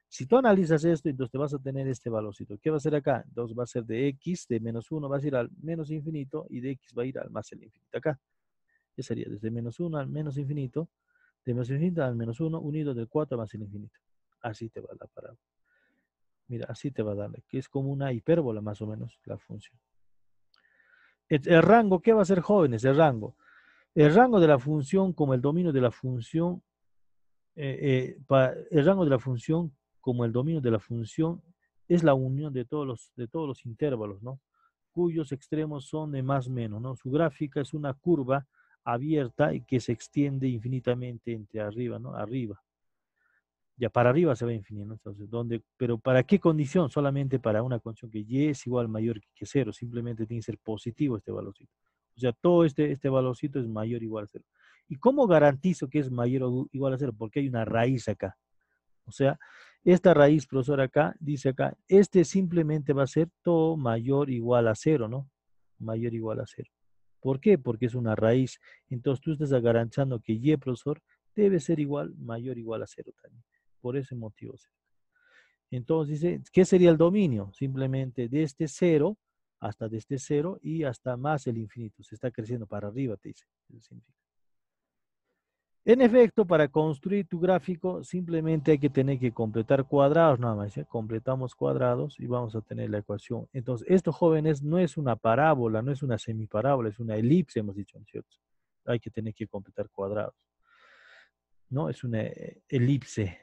Si tú analizas esto, entonces te vas a tener este valorcito. ¿Qué va a ser acá? Entonces va a ser de x, de menos 1 va a ir al menos infinito y de x va a ir al más el infinito. Acá. ¿Qué sería? Desde menos 1 al menos infinito, de menos infinito al menos 1, unido del 4 más el infinito. Así te va la parábola. Mira, así te va a dar, que es como una hipérbola más o menos la función. El rango, ¿qué va a ser, jóvenes? El rango. El rango de la función como el dominio de la función, el rango de la función como el dominio de la función es la unión de todos los intervalos, ¿no? Cuyos extremos son de más menos, ¿no? Su gráfica es una curva abierta y que se extiende infinitamente entre arriba, ¿no? Arriba. Ya para arriba se va infinito, ¿no? Entonces, pero ¿para qué condición? Solamente para una condición que y es igual mayor que 0. Simplemente tiene que ser positivo este valorcito. O sea, todo este valorcito es mayor o igual a 0. ¿Y cómo garantizo que es mayor o igual a 0? Porque hay una raíz acá. O sea, esta raíz, profesor, acá, dice acá, simplemente va a ser todo mayor o igual a 0, ¿no? mayor o igual a 0. ¿Por qué? Porque es una raíz. Entonces tú estás garantizando que y, profesor, debe ser igual, mayor o igual a 0 también. Por ese motivo. Entonces dice, ¿qué sería el dominio? Simplemente desde 0 hasta desde 0 y hasta más el infinito. Se está creciendo para arriba, te dice. Eso significa. En efecto, para construir tu gráfico, simplemente hay que tener que completar cuadrados, nada más. ¿Sí? Completamos cuadrados y vamos a tener la ecuación. Entonces, esto, jóvenes, no es una parábola, no es una semiparábola, es una elipse, hemos dicho, ¿no es cierto? Hay que tener que completar cuadrados. No, es una elipse.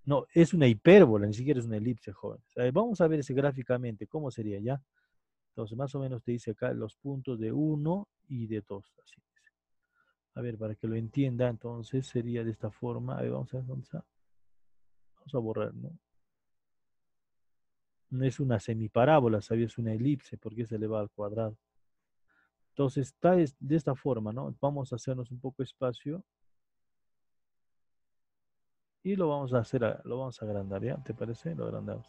No, es una hipérbola, ni siquiera es una elipse, jóvenes. Vamos a ver ese gráficamente, ¿cómo sería ya? Entonces, más o menos te dice acá los puntos de 1 y de 2, así. A ver, para que lo entienda, entonces sería de esta forma. A ver, vamos a borrar, ¿no? No es una semiparábola, ¿sabes? Es una elipse, porque es elevado al cuadrado. Entonces, está de esta forma, ¿no? Vamos a hacernos un poco espacio. Y lo vamos a hacer, lo vamos a agrandar, ¿ya? ¿Te parece? Lo agrandamos.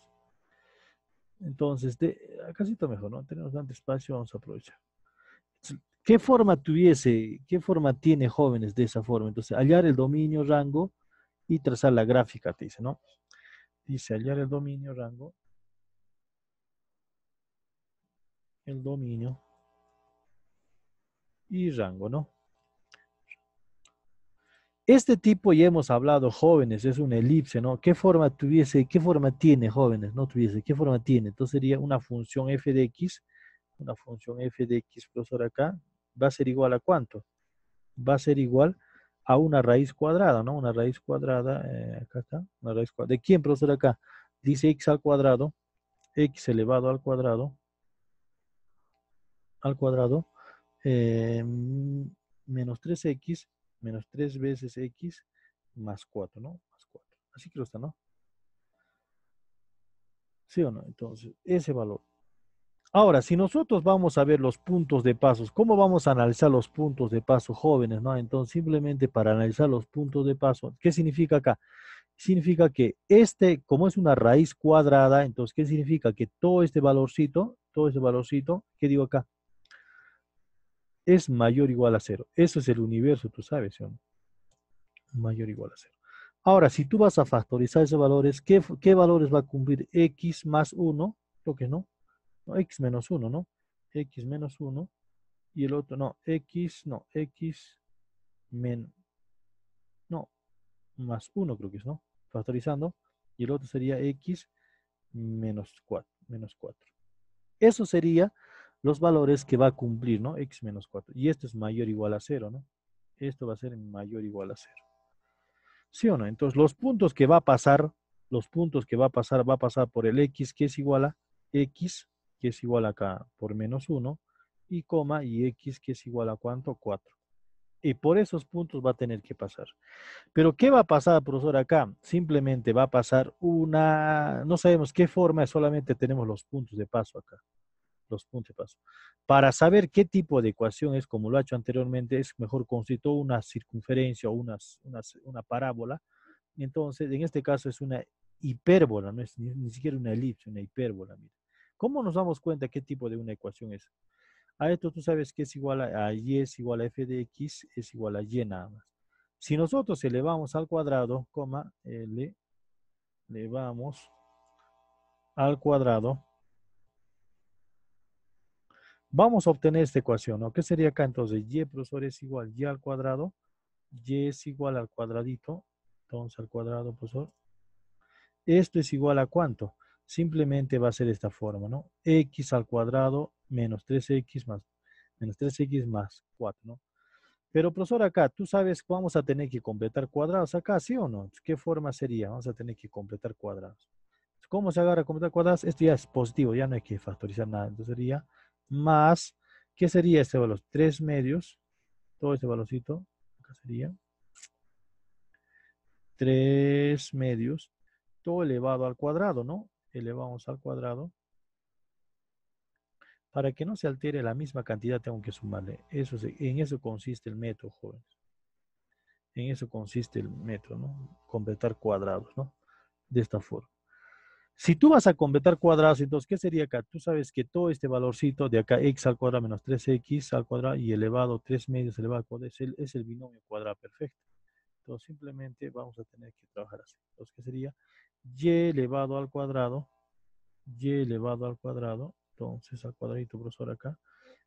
Entonces, acá sí está mejor, ¿no? Tenemos bastante espacio, vamos a aprovechar. ¿Qué forma tiene, jóvenes, de esa forma? Entonces, hallar el dominio, rango y trazar la gráfica, te dice, ¿no? Dice hallar el dominio, rango, el dominio y rango, ¿no? Este tipo ya hemos hablado, jóvenes, es una elipse, ¿no? ¿Qué forma tiene, jóvenes? No tuviese, ¿qué forma tiene? Entonces sería una función f de x, profesor, acá, va a ser igual a ¿cuánto? Va a ser igual a una raíz cuadrada, ¿no? Una raíz cuadrada, acá está, una raíz cuadrada. ¿De quién, profesor, acá? Dice x al cuadrado, x elevado al cuadrado, menos 3x, menos 3 veces x, más 4, ¿no? Más 4. Así que lo está, ¿no? ¿Sí o no? Entonces, ese valor. Ahora, si nosotros vamos a ver los puntos de pasos, ¿cómo vamos a analizar los puntos de paso, jóvenes, no? Entonces, simplemente para analizar los puntos de paso, ¿qué significa acá? Significa que como es una raíz cuadrada, entonces, ¿qué significa? Que todo este valorcito, ¿qué digo acá? Es mayor o igual a 0. Eso es el universo, tú sabes, ¿sí o no? Mayor o igual a 0. Ahora, si tú vas a factorizar esos valores, ¿qué valores va a cumplir x más 1? Lo que no, x menos 1, ¿no? X menos 1. Y el otro, x más 1 creo que es, ¿no? Factorizando. Y el otro sería x menos 4. Eso sería los valores que va a cumplir, ¿no? X menos 4. Y esto es mayor o igual a 0, ¿no? Esto va a ser mayor o igual a 0. ¿Sí o no? Entonces, los puntos que va a pasar, va a pasar por el x, que es igual a x, que es igual acá por menos 1, y coma, y x, que es igual a ¿cuánto? 4. Y por esos puntos va a tener que pasar. Pero, ¿qué va a pasar, profesor, acá? Simplemente va a pasar no sabemos qué forma, solamente tenemos los puntos de paso acá. Los puntos de paso. Para saber qué tipo de ecuación es, como lo ha hecho anteriormente, es mejor constituir una circunferencia o una parábola. Entonces, en este caso es una hipérbola, no es ni siquiera una elipse, una hipérbola. Mira. ¿Cómo nos damos cuenta qué tipo de una ecuación es? A esto tú sabes que es igual a y es igual a f de x, es igual a y nada más. Si nosotros elevamos al cuadrado, elevamos al cuadrado, vamos a obtener esta ecuación, ¿no? ¿Qué sería acá entonces? Y, profesor, es igual y al cuadrado, y es igual al cuadradito, entonces al cuadrado, profesor. Esto es igual a ¿cuánto? Simplemente va a ser de esta forma, ¿no? X al cuadrado menos 3x más 4, ¿no? Pero, profesor, acá, tú sabes que vamos a tener que completar cuadrados acá, ¿sí o no? ¿Qué forma sería? Vamos a tener que completar cuadrados. ¿Cómo se agarra a completar cuadrados? Esto ya es positivo, ya no hay que factorizar nada. Entonces sería más, ¿qué sería este valor? 3 medios, todo este valorcito, acá sería 3 medios, todo elevado al cuadrado, ¿no? Elevamos al cuadrado. Para que no se altere la misma cantidad, tengo que sumarle. En eso consiste el método, jóvenes. En eso consiste el método, ¿no? Completar cuadrados, ¿no? De esta forma. Si tú vas a completar cuadrados, entonces, ¿qué sería acá? Tú sabes que todo este valorcito de acá, x al cuadrado menos 3x al cuadrado y elevado 3 medios elevado al cuadrado, es el binomio cuadrado perfecto. Entonces, simplemente vamos a tener que trabajar así. Entonces, ¿qué sería? Y elevado al cuadrado, entonces al cuadradito, profesor, acá.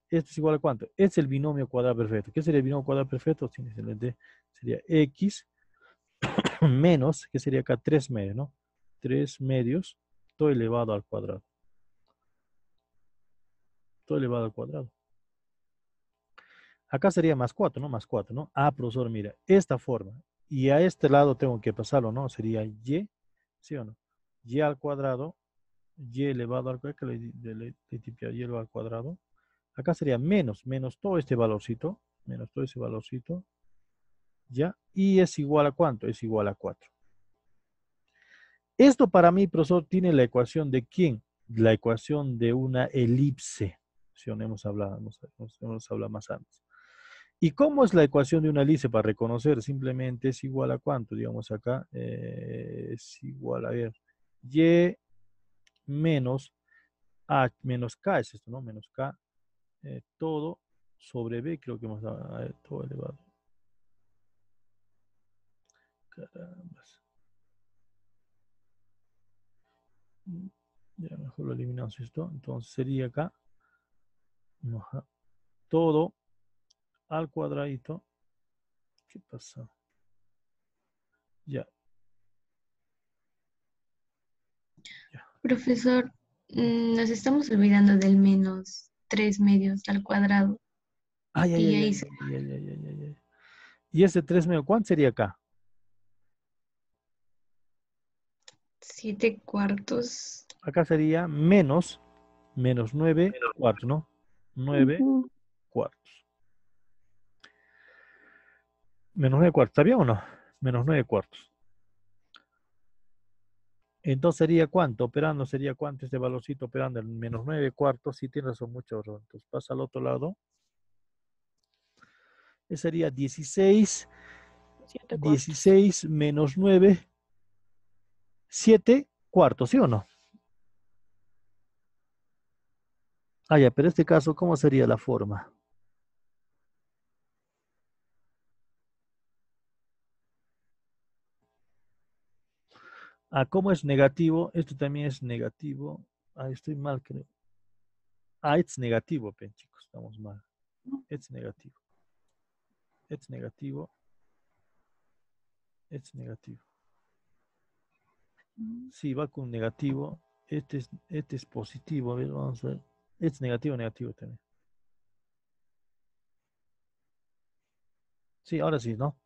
Esto es igual a ¿cuánto? Es el binomio cuadrado perfecto. ¿Qué sería el binomio cuadrado perfecto? Sería x menos, ¿qué sería acá? 3 medios, ¿no? 3 medios, todo elevado al cuadrado. Todo elevado al cuadrado. Acá sería más 4, ¿no? Más 4, ¿no? Ah, profesor, mira, esta forma. Y a este lado tengo que pasarlo, ¿no? Sería y, ¿sí o no? Y al cuadrado, y elevado al cuadrado, que le tipea y elevado al cuadrado. Acá sería menos todo este valorcito, menos todo ese valorcito, ¿ya? Y es igual a ¿cuánto? Es igual a 4. Esto para mí, profesor, tiene la ecuación de ¿quién? La ecuación de una elipse. Si no hemos hablado más antes. ¿Y cómo es la ecuación de una elipse para reconocer? Simplemente es igual a ¿cuánto? Digamos acá, es igual a, ver, y menos a menos k es esto, ¿no? Menos k, todo sobre b, creo que hemos dado, todo elevado. Carambas. Ya mejor lo eliminamos esto. Entonces sería acá, todo al cuadradito. ¿Qué pasa? Ya. Profesor, nos estamos olvidando del menos 3 medios al cuadrado. Ay, ay, Y ay, ahí ay, se- ay, ay, ay, ay, ay. ¿Y ese 3 medio cuánto sería acá? 7 cuartos. Acá sería menos 9 cuartos, ¿no? 9 Ujú. cuartos. Menos 9 cuartos, ¿está bien o no? Menos 9 cuartos. Entonces sería ¿cuánto? Operando sería ¿cuánto este valorcito operando? En menos 9 cuartos. Sí, tienes razón, mucho error. Entonces pasa al otro lado. Ese sería 16 7 cuartos. 16 menos 9, 7 cuartos, ¿sí o no? Ah, ya, pero en este caso, ¿cómo sería la forma? Ah, ¿cómo es negativo? Esto también es negativo. Ah, estoy mal, creo. Ah, es negativo, chicos, estamos mal. Es negativo. Es negativo. Es negativo. Sí, va con negativo. Este es positivo. A ver, vamos a ver. Es negativo también. Sí, ahora sí, ¿no?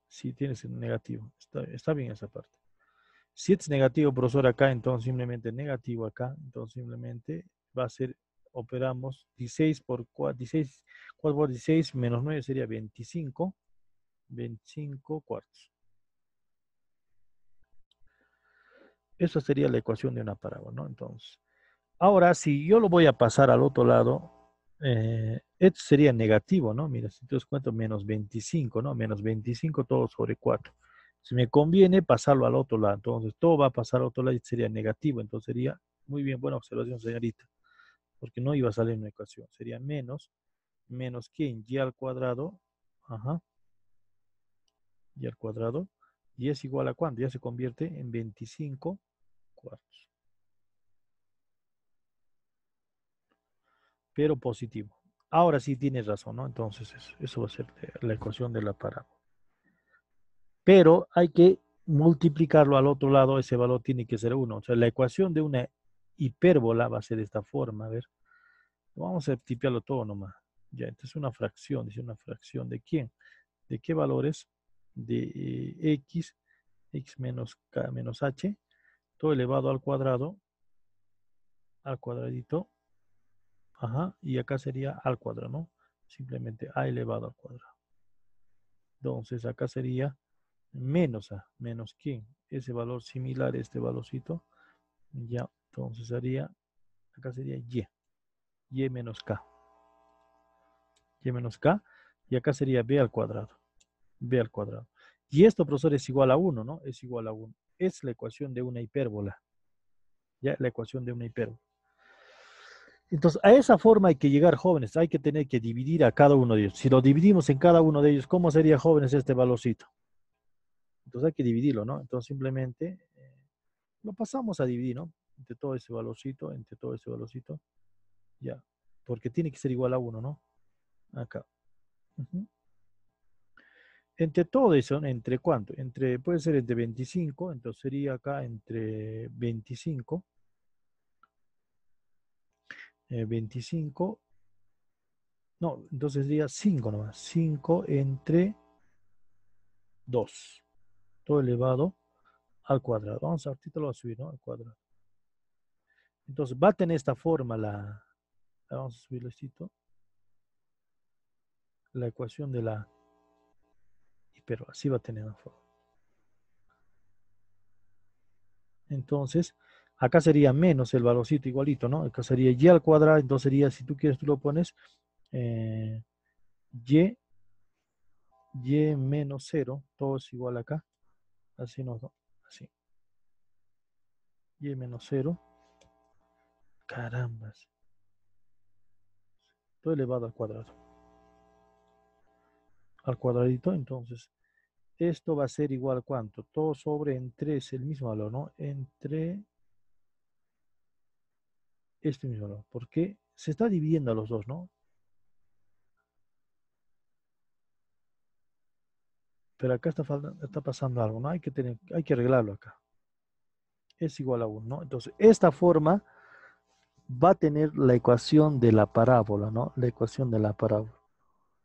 Sí, tienes el negativo. Está bien esa parte. Si es negativo, profesor, acá, entonces simplemente negativo acá. Entonces simplemente va a ser, operamos 16 por 4, 16, 4 por 16 menos 9 sería 25. 25 cuartos. Esa sería la ecuación de una parábola, ¿no? Entonces, ahora si yo lo voy a pasar al otro lado, esto sería negativo, ¿no? Mira, si te das cuenta, menos 25, ¿no? Menos 25 todo sobre 4. Si me conviene pasarlo al otro lado, entonces todo va a pasar al otro lado y sería negativo. Entonces sería, muy bien, buena observación, señorita, porque no iba a salir una ecuación. Sería menos ¿quién? Y al cuadrado, ajá, y al cuadrado, y es igual a ¿cuánto? Ya se convierte en 25 cuartos. Pero positivo. Ahora sí tienes razón, ¿no? Entonces eso va a ser la ecuación de la parábola. Pero hay que multiplicarlo al otro lado, ese valor tiene que ser 1. O sea, la ecuación de una hipérbola va a ser de esta forma. A ver, vamos a tipearlo todo nomás. Ya, entonces una fracción, dice una fracción de quién? ¿De qué valores? De x menos k menos h, todo elevado al cuadrado, al cuadradito, ajá, y acá sería al cuadrado, ¿no? Simplemente a elevado al cuadrado. Entonces acá sería menos a, menos quién, ese valor similar a este valorcito, ya, entonces sería, acá sería y menos k, y acá sería b al cuadrado, y esto, profesor, es igual a 1, ¿no? Es igual a 1, es la ecuación de una hipérbola, Ya, la ecuación de una hipérbola. Entonces, a esa forma hay que llegar, jóvenes. Hay que tener que dividir a cada uno de ellos. Si lo dividimos en cada uno de ellos, ¿cómo sería, jóvenes, este valorcito? Entonces hay que dividirlo, ¿no? Entonces simplemente lo pasamos a dividir, ¿no? Entre todo ese valorcito, ya. Porque tiene que ser igual a 1, ¿no? Acá. Ujú. Entre todo eso, ¿entre cuánto? Puede ser entre 25, entonces sería acá entre 25, 25, no, entonces sería 5 nomás, 5 entre 2, todo elevado al cuadrado. Vamos a, ahorita lo voy a subir, ¿no? Al cuadrado. Entonces va a tener esta forma vamos a subirlo esto, la ecuación de la, pero así va a tener una forma. Entonces, acá sería menos el valorcito igualito, ¿no? Acá sería y al cuadrado, entonces sería, si tú quieres, tú lo pones y menos 0, todo es igual acá. Así no, así. Y menos 0. Carambas. Todo elevado al cuadrado. Al cuadradito, entonces, esto va a ser igual a ¿cuánto? Todo sobre entre es el mismo valor, ¿no? Entre este mismo valor. Porque se está dividiendo a los dos, ¿no? Pero acá está pasando algo, ¿no? Hay que arreglarlo acá. Es igual a 1, ¿no? Entonces, esta forma va a tener la ecuación de la parábola, ¿no? La ecuación de la parábola.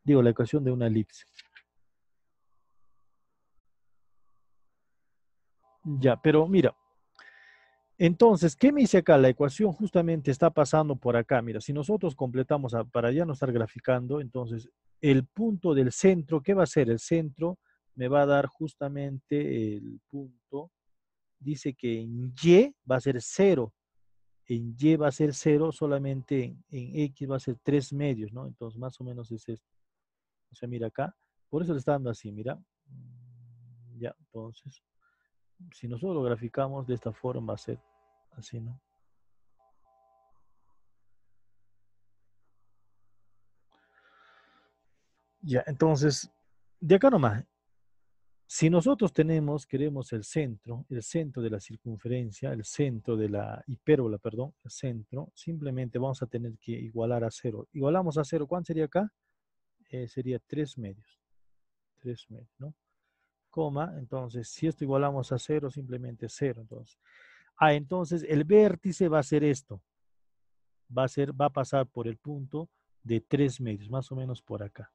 Digo, la ecuación de una elipse. Ya, pero mira. Entonces, ¿qué me dice acá? La ecuación justamente está pasando por acá. Mira, si nosotros completamos para ya no estar graficando, entonces el punto del centro, ¿qué va a ser? El centro me va a dar justamente el punto. Dice que en Y va a ser 0. En Y va a ser 0, solamente en X va a ser 3 medios, ¿no? Entonces, más o menos es esto. O sea, mira acá. Por eso le está dando así, mira. Ya, entonces, si nosotros lo graficamos de esta forma, va a ser así, ¿no? Ya, entonces, de acá nomás, si nosotros queremos el centro de la circunferencia, el centro de la hipérbola, perdón, el centro, simplemente vamos a tener que igualar a 0. Igualamos a 0, ¿cuánto sería acá? Sería 3 medios. 3 medios, ¿no? Coma, entonces, si esto igualamos a 0, simplemente 0, entonces. Entonces, el vértice va a ser esto. Va a pasar por el punto de 3 medios, más o menos por acá.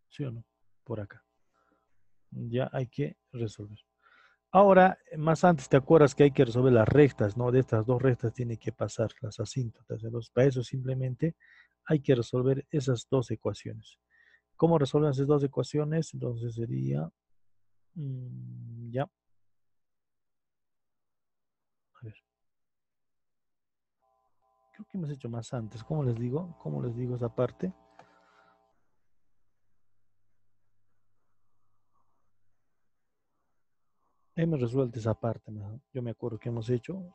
¿Sí o no? Por acá. Ya hay que resolver. Ahora, más antes, ¿te acuerdas que hay que resolver las rectas, ¿no? De estas dos rectas tiene que pasar las asíntotas. Entonces, para eso simplemente hay que resolver esas dos ecuaciones. ¿Cómo resuelven esas dos ecuaciones? Entonces sería, ya. A ver. Creo que hemos hecho más antes. ¿Cómo les digo? ¿Cómo les digo esa parte? Hemos resuelto esa parte, ¿no? Yo me acuerdo que hemos hecho.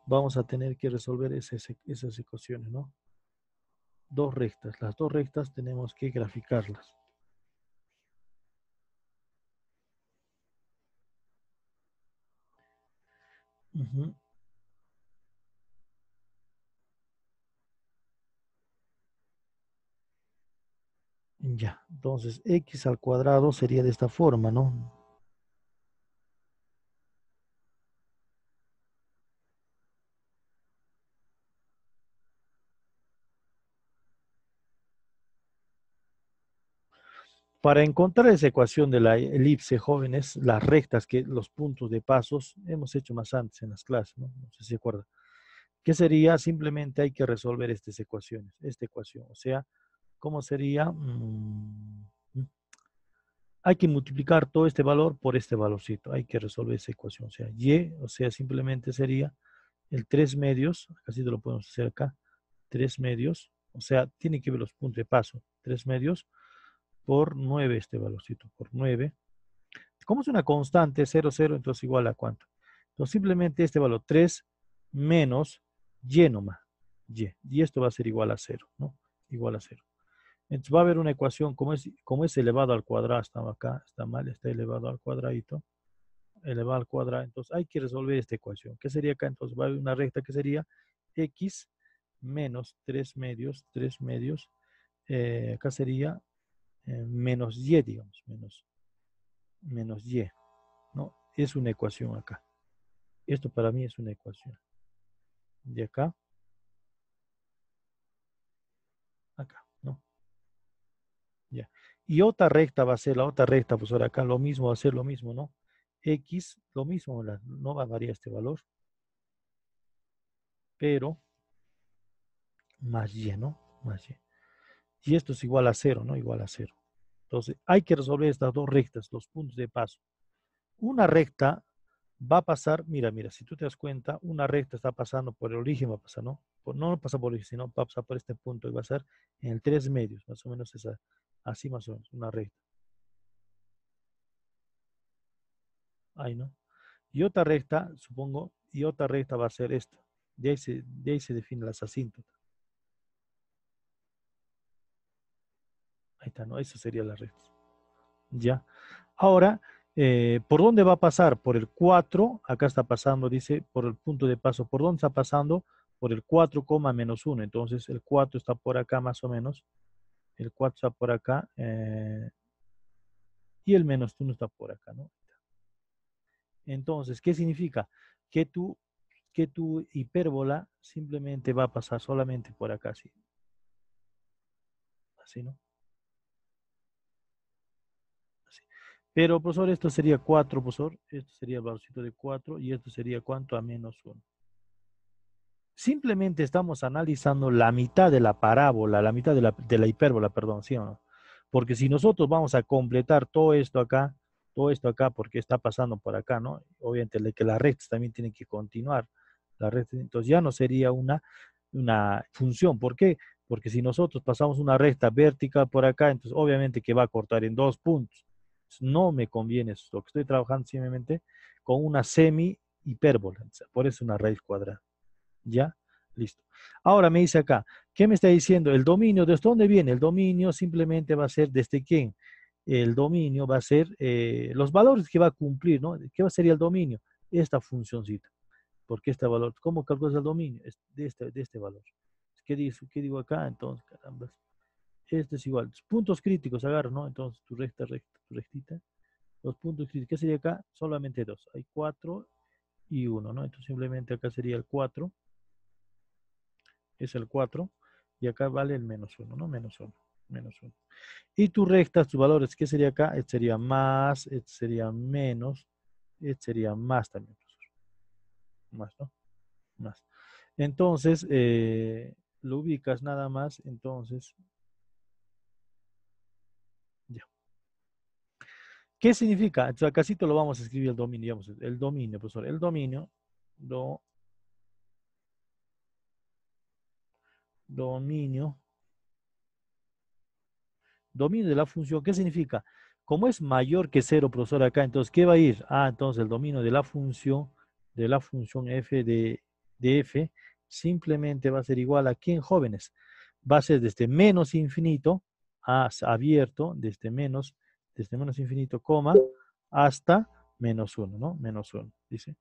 Vamos a tener que resolver esas ecuaciones, ¿no? Dos rectas. Las dos rectas tenemos que graficarlas. Uh-huh. Ya, entonces x al cuadrado sería de esta forma, ¿no? Para encontrar esa ecuación de la elipse, jóvenes, las rectas, los puntos de pasos, hemos hecho más antes en las clases, ¿no? No sé si se acuerdan. ¿Qué sería? Simplemente hay que resolver estas ecuaciones, esta ecuación. O sea, ¿cómo sería? Hay que multiplicar todo este valor por este valorcito. Hay que resolver esa ecuación. O sea, y, o sea, simplemente sería el 3 medios, así te lo podemos hacer acá, 3 medios, o sea, tiene que ver los puntos de paso, 3 medios por 9 este valorcito, por 9. como es una constante, 0, 0, entonces igual a cuánto. Entonces simplemente este valor 3 menos y nomás, y esto va a ser igual a 0, ¿no? Igual a 0. Entonces va a haber una ecuación, como es elevado al cuadrado, estamos acá, está mal, está elevado al cuadradito, elevado al cuadrado, entonces hay que resolver esta ecuación. ¿Qué sería acá? Entonces va a haber una recta que sería x menos 3 medios, acá sería menos y, digamos, menos y, ¿no? Es una ecuación acá. Esto para mí es una ecuación. De acá, ¿no? Ya. Y otra recta va a ser la otra recta, pues ahora acá lo mismo va a ser lo mismo, ¿no? X, lo mismo, no va a variar este valor. Pero más y, ¿no? Más y. Y esto es igual a 0, ¿no? Igual a 0. Entonces, hay que resolver estas dos rectas, los puntos de paso. Una recta va a pasar, mira, si tú te das cuenta, una recta está pasando por el origen, va a pasar, ¿no? No pasa por el origen, sino va a pasar por este punto y va a ser en el 3 medios, más o menos esa, así más o menos, una recta. Ahí, ¿no? Y otra recta, supongo, y otra recta va a ser esta. De ahí se define las asíntotas. Ahí está, ¿no? Esa sería la recta. Ya. Ahora, ¿por dónde va a pasar? Por el 4, acá está pasando, dice, por el punto de paso. ¿Por dónde está pasando? Por el 4, menos 1. Entonces, el 4 está por acá más o menos. El 4 está por acá. Y el menos 1 está por acá, ¿no? Entonces, ¿qué significa? Que tu hipérbola simplemente va a pasar solamente por acá, así. Así, ¿no? Así. Pero, profesor, esto sería 4, profesor. Esto sería el valorcito de 4. Y esto sería, ¿cuánto? A menos 1. Simplemente estamos analizando la mitad de la parábola, la mitad de la hipérbola, perdón, ¿sí o no? Porque si nosotros vamos a completar todo esto acá, porque está pasando por acá, ¿no? Obviamente que las rectas también tienen que continuar. Entonces ya no sería una función. ¿Por qué? Porque si nosotros pasamos una recta vertical por acá, entonces obviamente que va a cortar en 2 puntos. No me conviene eso. Lo que estoy trabajando simplemente con una semi-hipérbola. Por eso una raíz cuadrada. ¿Ya? Listo. Ahora me dice acá, ¿qué me está diciendo? El dominio, ¿desde dónde viene? El dominio simplemente va a ser ¿desde quién? El dominio va a ser los valores que va a cumplir, ¿no? ¿Qué sería el dominio? Esta funcioncita. Porque este valor, ¿cómo calculas el dominio? Es de este valor. ¿Qué digo acá? Entonces, caramba. Este es igual. Puntos críticos, agarro, ¿no? Entonces, tu rectita. Los puntos críticos, ¿qué sería acá? Solamente 2. Hay 4 y 1, ¿no? Entonces, simplemente acá sería el 4. Es el 4. Y acá vale el menos 1, ¿no? Menos 1. Y tus rectas, tus valores, ¿qué sería acá? Este sería más, este sería menos, este sería más también. Más, ¿no? Más. Entonces, lo ubicas nada más, entonces, ya. ¿Qué significa? Entonces, acá sí te lo vamos a escribir el dominio, digamos, el dominio, profesor, el dominio, dominio de la función, ¿qué significa? Como es mayor que 0, profesor, acá, entonces, ¿qué va a ir? Entonces, el dominio de la función f de f, simplemente va a ser igual a ¿quién, jóvenes? Va a ser desde menos infinito a abierto, desde menos infinito, coma, hasta menos 1, ¿no? Menos 1, dice,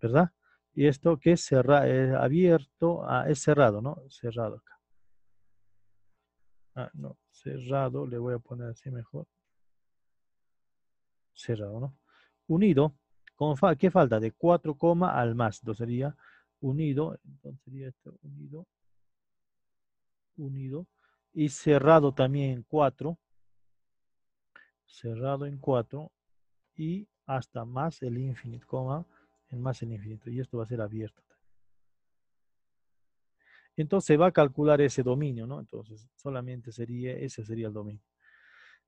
¿verdad? Y esto que es abierto, es cerrado, ¿no? Cerrado acá. No, cerrado, le voy a poner así mejor. Cerrado, ¿no? Unido, ¿qué falta? De 4, al más, entonces sería unido, entonces sería esto, unido, y cerrado también en 4, cerrado en 4, y hasta más el infinito, coma, en más el infinito, y esto va a ser abierto. Entonces se va a calcular ese dominio, ¿no? Entonces solamente ese sería el dominio.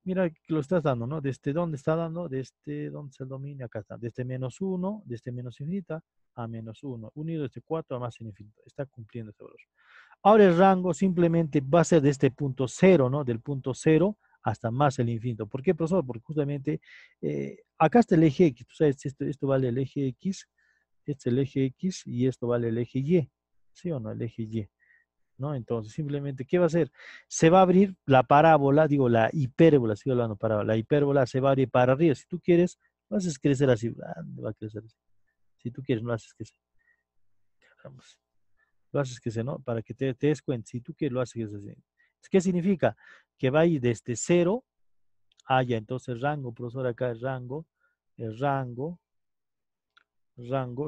Mira que lo estás dando, ¿no? ¿Desde dónde está dando? ¿Desde dónde está el dominio? Acá está. Desde menos 1, desde menos infinita a menos 1. Unido desde 4 a más infinito. Está cumpliendo este valor. Ahora el rango simplemente va a ser de este punto 0, ¿no? Del punto 0 hasta más el infinito. ¿Por qué, profesor? Porque justamente acá está el eje X. Tú sabes, esto vale el eje X, este es el eje X y esto vale el eje Y. ¿Sí o no? El eje Y. ¿No? Entonces, simplemente, ¿qué va a hacer? Se va a abrir la parábola, digo, la hipérbola, estoy hablando de parábola, la hipérbola se va a abrir para arriba. Si tú quieres, lo haces crecer así. ¿Dónde va a crecer así? Si tú quieres, lo haces crecer. Vamos. Lo haces crecer, ¿no? Para que te des cuenta. Si tú quieres, lo haces crecer así. ¿Qué significa? Que va a ir desde 0 a ya. Entonces, rango, profesor, acá es rango,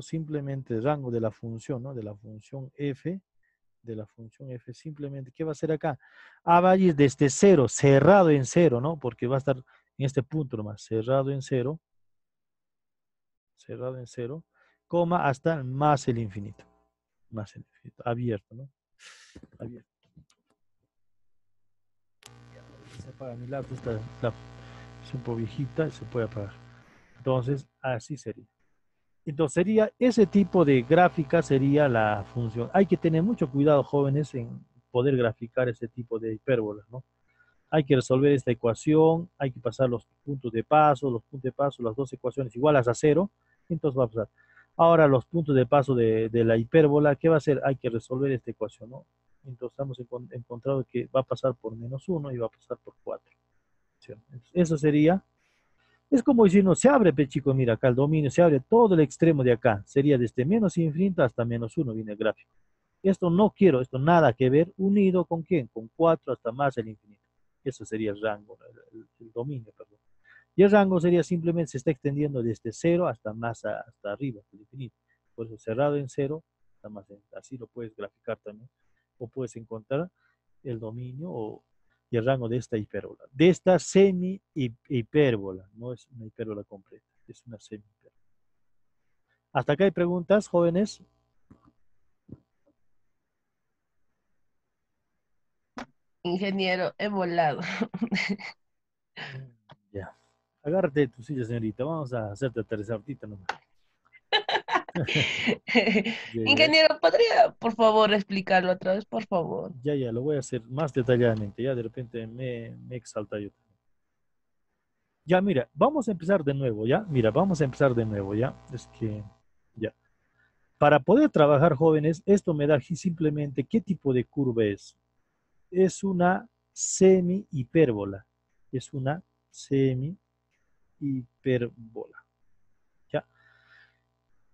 simplemente rango de la función, ¿no? De la función f, simplemente, ¿qué va a hacer acá? Va a ir desde 0, cerrado en 0, ¿no? Porque va a estar en este punto nomás, cerrado en 0, coma, hasta más el infinito, abierto, ¿no? Abierto. Se apaga mi laptop, es un poco viejita, se puede apagar. Entonces, así sería. Entonces, sería ese tipo de gráfica sería la función. Hay que tener mucho cuidado, jóvenes, en poder graficar ese tipo de hipérbolas, ¿no? Hay que resolver esta ecuación, hay que pasar los puntos de paso, las dos ecuaciones iguales a 0, entonces va a pasar. Ahora los puntos de paso de la hipérbola, ¿qué va a hacer? Hay que resolver esta ecuación, ¿no? Entonces hemos encontrado que va a pasar por -1 y va a pasar por 4. Entonces, eso sería, es como decir, no se abre, chicos, mira, acá el dominio se abre todo el extremo de acá, sería desde menos infinito hasta -1, viene el gráfico. Esto no quiero, esto nada que ver, unido con quién, con 4 hasta más el infinito. Eso sería el rango, el dominio, perdón. Y el rango sería simplemente, se está extendiendo desde 0 hasta más hasta arriba, hasta el infinito. Por eso cerrado en 0, hasta más así lo puedes graficar también. O puedes encontrar el dominio y el rango de esta hipérbola. De esta semi-hipérbola, no es una hipérbola completa, es una semi-hipérbola. ¿Hasta acá hay preguntas, jóvenes? Ingeniero, he volado. Ya. Agárrate de tu silla, señorita. Vamos a hacerte aterrizar ahorita nomás. Ingeniero, ¿podría por favor explicarlo otra vez, por favor? Ya, lo voy a hacer más detalladamente. Ya de repente me exalta yo. Ya, mira, vamos a empezar de nuevo, ¿ya? Mira, vamos a empezar de nuevo, ¿ya? Es que, ya. Para poder trabajar, jóvenes, esto me da simplemente qué tipo de curva es. Es una semi-hipérbola. Es una semi-hipérbola. ¿Ya?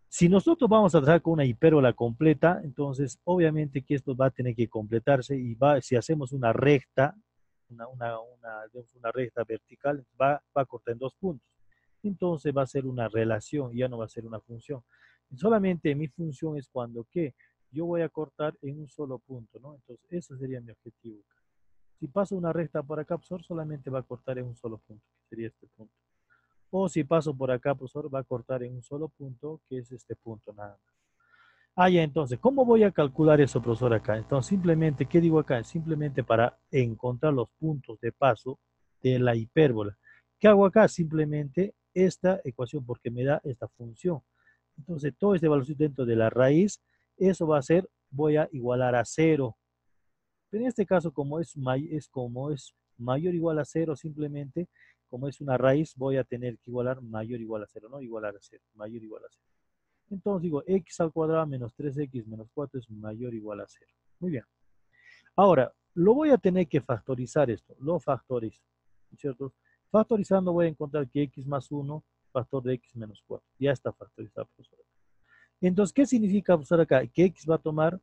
Si nosotros vamos a trabajar con una hipérbola completa, entonces obviamente que esto va a tener que completarse y si hacemos una recta, una recta vertical, va a cortar en 2 puntos. Entonces va a ser una relación, ya no va a ser una función. Solamente mi función es cuando que yo voy a cortar en un solo punto, ¿no? Entonces ese sería mi objetivo. Si paso una recta por acá, profesor, solamente va a cortar en un solo punto, que sería este punto. O si paso por acá, profesor, va a cortar en un solo punto, que es este punto nada más. Ya, entonces, ¿cómo voy a calcular eso, profesor, acá? Entonces, simplemente, ¿qué digo acá? Simplemente para encontrar los puntos de paso de la hipérbola. ¿Qué hago acá? Simplemente esta ecuación, porque me da esta función. Entonces, todo este valor dentro de la raíz, eso va a ser, voy a igualar a 0. Pero en este caso, como es mayor o igual a 0, simplemente, como es una raíz, voy a tener que igualar mayor o igual a 0, no igualar a 0, mayor o igual a 0. Entonces digo, x al cuadrado menos 3x menos 4 es mayor o igual a 0. Muy bien. Ahora, lo voy a tener que factorizar esto. Lo factorizo, ¿cierto? Factorizando voy a encontrar que x más 1, factor de x menos 4. Ya está factorizado, profesor. Entonces, ¿qué significa, profesor, acá? Que x va a tomar,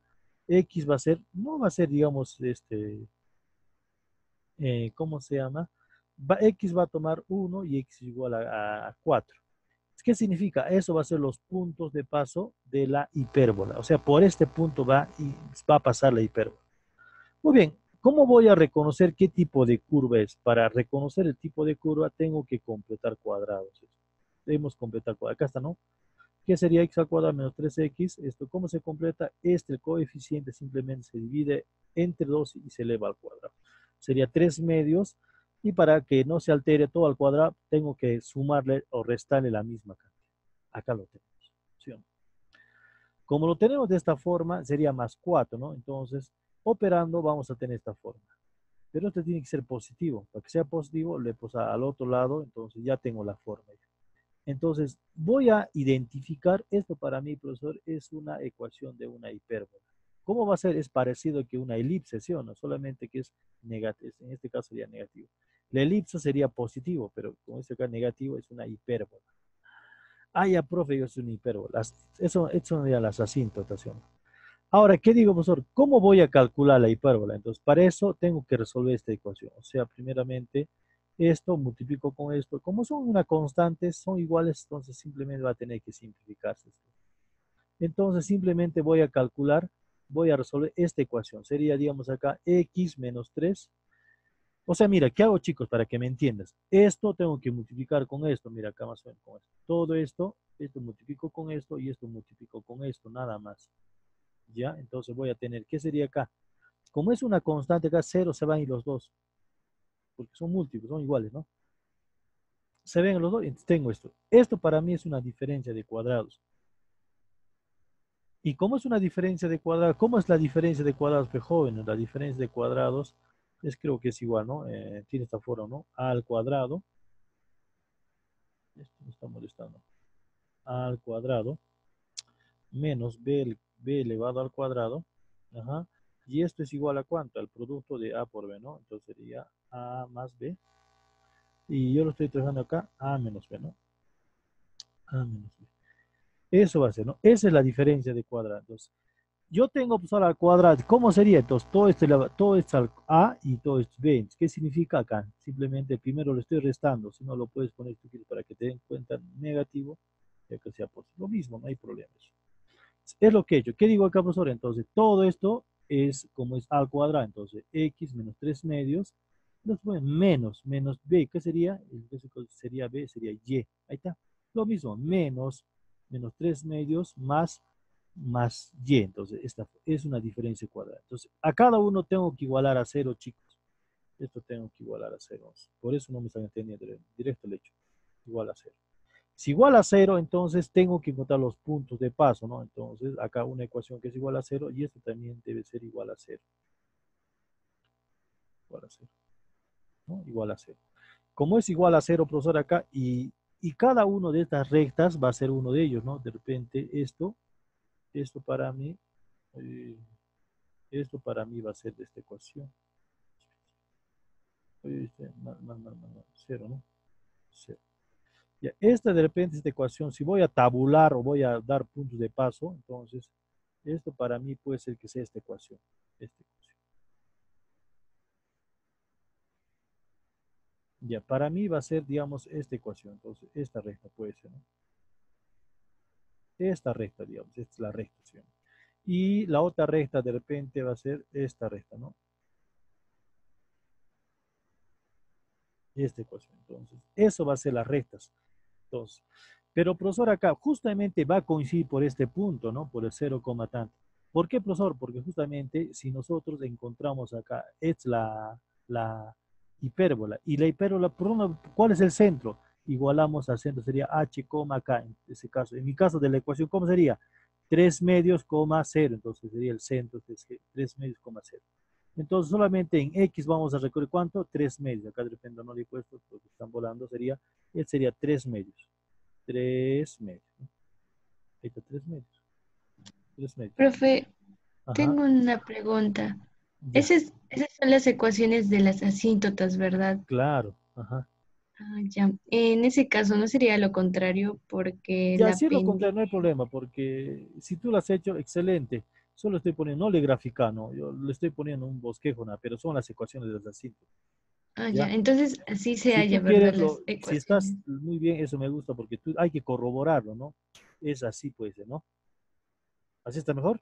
x va a ser, no va a ser, digamos, ¿cómo se llama? X va a tomar 1 y x igual a 4. ¿Qué significa? Eso va a ser los puntos de paso de la hipérbola. O sea, por este punto va a pasar la hipérbola. Muy bien, ¿cómo voy a reconocer qué tipo de curva es? Para reconocer el tipo de curva tengo que completar cuadrados. Debemos completar cuadrados. Acá está, ¿no? ¿Qué sería x al cuadrado menos 3x? Esto, ¿cómo se completa? El coeficiente simplemente se divide entre 2 y se eleva al cuadrado. Sería 3 medios. Y para que no se altere todo al cuadrado, tengo que sumarle o restarle la misma cantidad. Acá lo tenemos. ¿Sí o no? Como lo tenemos de esta forma, sería más 4, ¿no? Entonces, operando, vamos a tener esta forma. Pero este tiene que ser positivo. Para que sea positivo, le paso al otro lado, entonces ya tengo la forma. Entonces, voy a identificar, esto para mí, profesor, es una ecuación de una hipérbola. ¿Cómo va a ser? Es parecido que una elipse, ¿sí o no? Solamente que es negativo, en este caso sería negativo. La elipse sería positivo, pero como este acá negativo, es una hipérbola. Ah, ya, profe, yo soy una hipérbola. Eso serían las asíntotas, ¿sí o no? Ahora, ¿qué digo, profesor? ¿Cómo voy a calcular la hipérbola? Entonces, para eso tengo que resolver esta ecuación. O sea, primeramente, esto multiplico con esto. Como son una constante, son iguales, entonces simplemente va a tener que simplificarse esto. Entonces, simplemente voy a calcular, voy a resolver esta ecuación. Sería, digamos acá, x menos 3. O sea, mira, ¿qué hago, chicos, para que me entiendas? Esto tengo que multiplicar con esto. Mira, acá más o menos con esto. Todo esto multiplico con esto y esto multiplico con esto, nada más. ¿Ya? Entonces voy a tener, ¿qué sería acá? Como es una constante acá, 0 se van a ir los dos. Porque son múltiplos, son iguales, ¿no? Se ven los dos, entonces tengo esto. Esto para mí es una diferencia de cuadrados. ¿Y cómo es una diferencia de cuadrados? ¿Cómo es la diferencia de cuadrados, pues, jóvenes? La diferencia de cuadrados creo que es igual, ¿no? Tiene esta forma, ¿no? A al cuadrado. Esto me está molestando. A al cuadrado menos b elevado al cuadrado. Ajá. Y esto es igual a ¿cuánto? Al producto de a por b, ¿no? Entonces sería a más b. Y yo lo estoy trabajando acá, a menos b, ¿no? A menos b. Eso va a ser, ¿no? Esa es la diferencia de cuadrados. Entonces, yo tengo pues ahora al cuadrado. ¿Cómo sería? Entonces, todo esto al a y todo esto b. Entonces, ¿qué significa acá? Simplemente primero lo estoy restando. Si no, lo puedes poner tú quieres para que te den cuenta negativo, ya que sea positivo. Lo mismo, no hay problema. Es lo que he hecho. ¿Qué digo acá, profesor? Entonces, todo esto es como es a al cuadrado. Entonces, x menos 3 medios, menos b. ¿Qué sería? Sería b, sería y. Ahí está. Lo mismo, menos 3 medios más y. Entonces, esta es una diferencia cuadrada. Entonces, a cada uno tengo que igualar a 0, chicos. Esto tengo que igualar a 0. Por eso no me están entendiendo. Directo el hecho. Igual a 0. Si igual a 0, entonces tengo que encontrar los puntos de paso, ¿no? Entonces, acá una ecuación que es igual a 0 y esto también debe ser igual a 0. Igual a 0. ¿No? Igual a 0. Como es igual a 0, profesor, acá, y cada uno de estas rectas va a ser uno de ellos, ¿no? De repente, esto para mí va a ser de esta ecuación. 0, ¿no? 0. Ya, esta de repente, esta ecuación, si voy a tabular o voy a dar puntos de paso, entonces, esto para mí puede ser que sea esta ecuación. Ya, para mí va a ser, digamos, esta ecuación. Entonces, esta recta puede ser, ¿no? Esta recta, digamos, esta es la recta, ¿sí? Y la otra recta de repente va a ser esta recta, ¿no? Esta ecuación. Entonces, eso va a ser las rectas. Entonces, pero profesor, acá justamente va a coincidir por este punto, ¿no? Por el 0, tanto. ¿Por qué, profesor? Porque justamente si nosotros encontramos acá, es la hipérbola. Y la hipérbola, ¿cuál es el centro? Igualamos al centro, sería h, acá, en ese caso. En mi caso de la ecuación, ¿cómo sería? 3 medios, 0. Entonces sería el centro, 3 medios, 0. Entonces solamente en x vamos a recorrer ¿cuánto? 3 medios. Acá de repente no le he puesto porque están volando, sería 3 medios. 3 medios. ¿No? Ahí está, 3 medios. 3 medios. Profe, Ajá. tengo una pregunta. Ya. Esas son las ecuaciones de las asíntotas, ¿verdad? Claro. Ajá. Ah, ya. En ese caso no sería lo contrario porque Ya, la si es lo contrario, no hay pendiente. problema, porque si tú lo has hecho, excelente. Solo estoy poniendo, no le grafica, no, yo le estoy poniendo un bosquejo, nada, pero son las ecuaciones de las asíntotas. Ah, ¿Ya? ya. Entonces así se Si halla, tú ¿verdad? quieres, Las si estás ecuaciones. muy bien, eso me gusta, porque hay que corroborarlo, ¿no? Es así, puede ser, ¿no? ¿Así está mejor?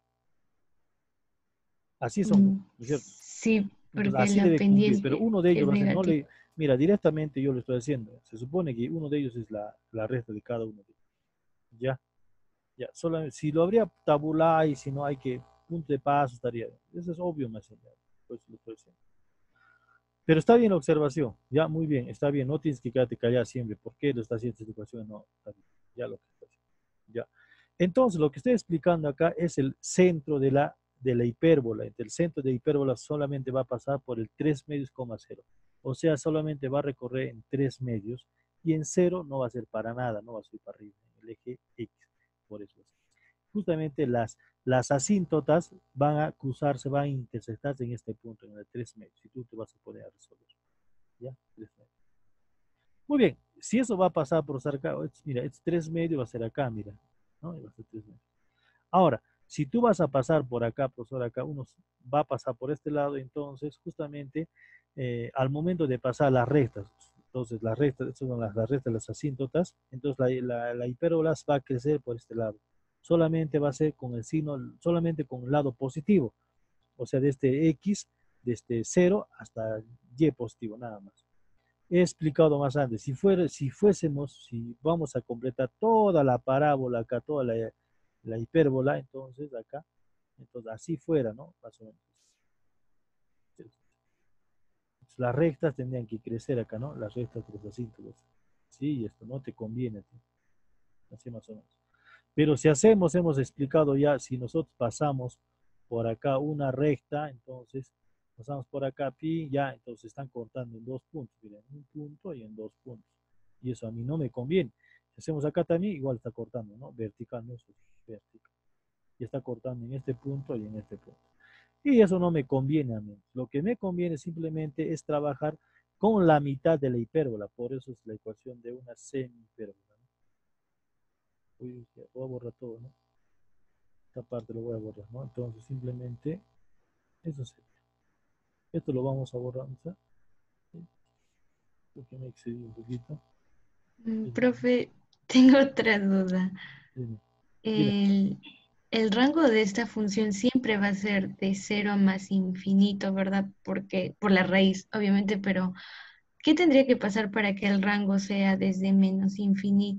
Así son, ¿no es cierto? Sí, Entonces, porque así la debe cumplir, pero pendiente uno de ellos es va a ser, no negativa. le, mira, directamente yo lo estoy haciendo. Se supone que uno de ellos es la recta de cada uno de ellos. ¿Ya? Ya, solamente, si lo habría tabulado y si no hay que, punto de paso estaría, eso es obvio más allá, pues lo estoy haciendo. Pero está bien la observación, ya, muy bien, está bien, no tienes que quedarte callado siempre, ¿por qué lo está haciendo esta situación? No, está bien, ya lo que está haciendo, ya. Entonces, lo que estoy explicando acá es el centro de de la hipérbola, entre el centro de hipérbola solamente va a pasar por el 3 medios, 0. O sea, solamente va a recorrer en 3 medios y en 0 no va a ser para nada, no va a ser para arriba, en el eje X. Por eso es. Justamente las asíntotas van a cruzarse, van a intersectarse en este punto, en el 3 medios. Y tú te vas a poder resolver. ¿Ya? 3 medios. Muy bien. Si eso va a pasar por acá, mira, es 3 medios, va a ser acá, mira. ¿No? Va a ser 3 medios. Ahora, si tú vas a pasar por acá, profesor, acá, uno va a pasar por este lado, entonces justamente al momento de pasar las rectas, entonces las rectas, estas son las rectas de las asíntotas, entonces la hipérbola va a crecer por este lado. Solamente va a ser con el signo, solamente con el lado positivo, o sea, de este X, desde 0 hasta Y positivo, nada más. He explicado más antes, si vamos a completar toda la parábola acá, toda la hipérbola, entonces acá, entonces así fuera, ¿no? Más o menos. Las rectas tendrían que crecer acá, ¿no? Las rectas de los asíntotas. Sí, esto no te conviene. ¿Sí? Así más o menos. Pero si hacemos, hemos explicado ya, si nosotros pasamos por acá una recta, entonces pasamos por acá pi, ya, entonces están cortando en 2 puntos, miren, en un punto y en 2 puntos. Y eso a mí no me conviene. Si hacemos acá también, igual está cortando, ¿no? Vertical, no es vertical. Y está cortando en este punto y en este punto. Y eso no me conviene a mí. Lo que me conviene simplemente es trabajar con la mitad de la hipérbola. Por eso es la ecuación de una semihipérbola. ¿No? Uy, voy a borrar todo, ¿no? Esta parte lo voy a borrar, ¿no? Entonces simplemente eso sería. Esto lo vamos a borrar, ¿no? ¿Sí? Porque me excedí un poquito. Profe, tengo otra duda. Dime. El rango de esta función siempre va a ser de 0 a más infinito, ¿verdad? Porque, por la raíz, obviamente, pero ¿qué tendría que pasar para que el rango sea desde menos infinito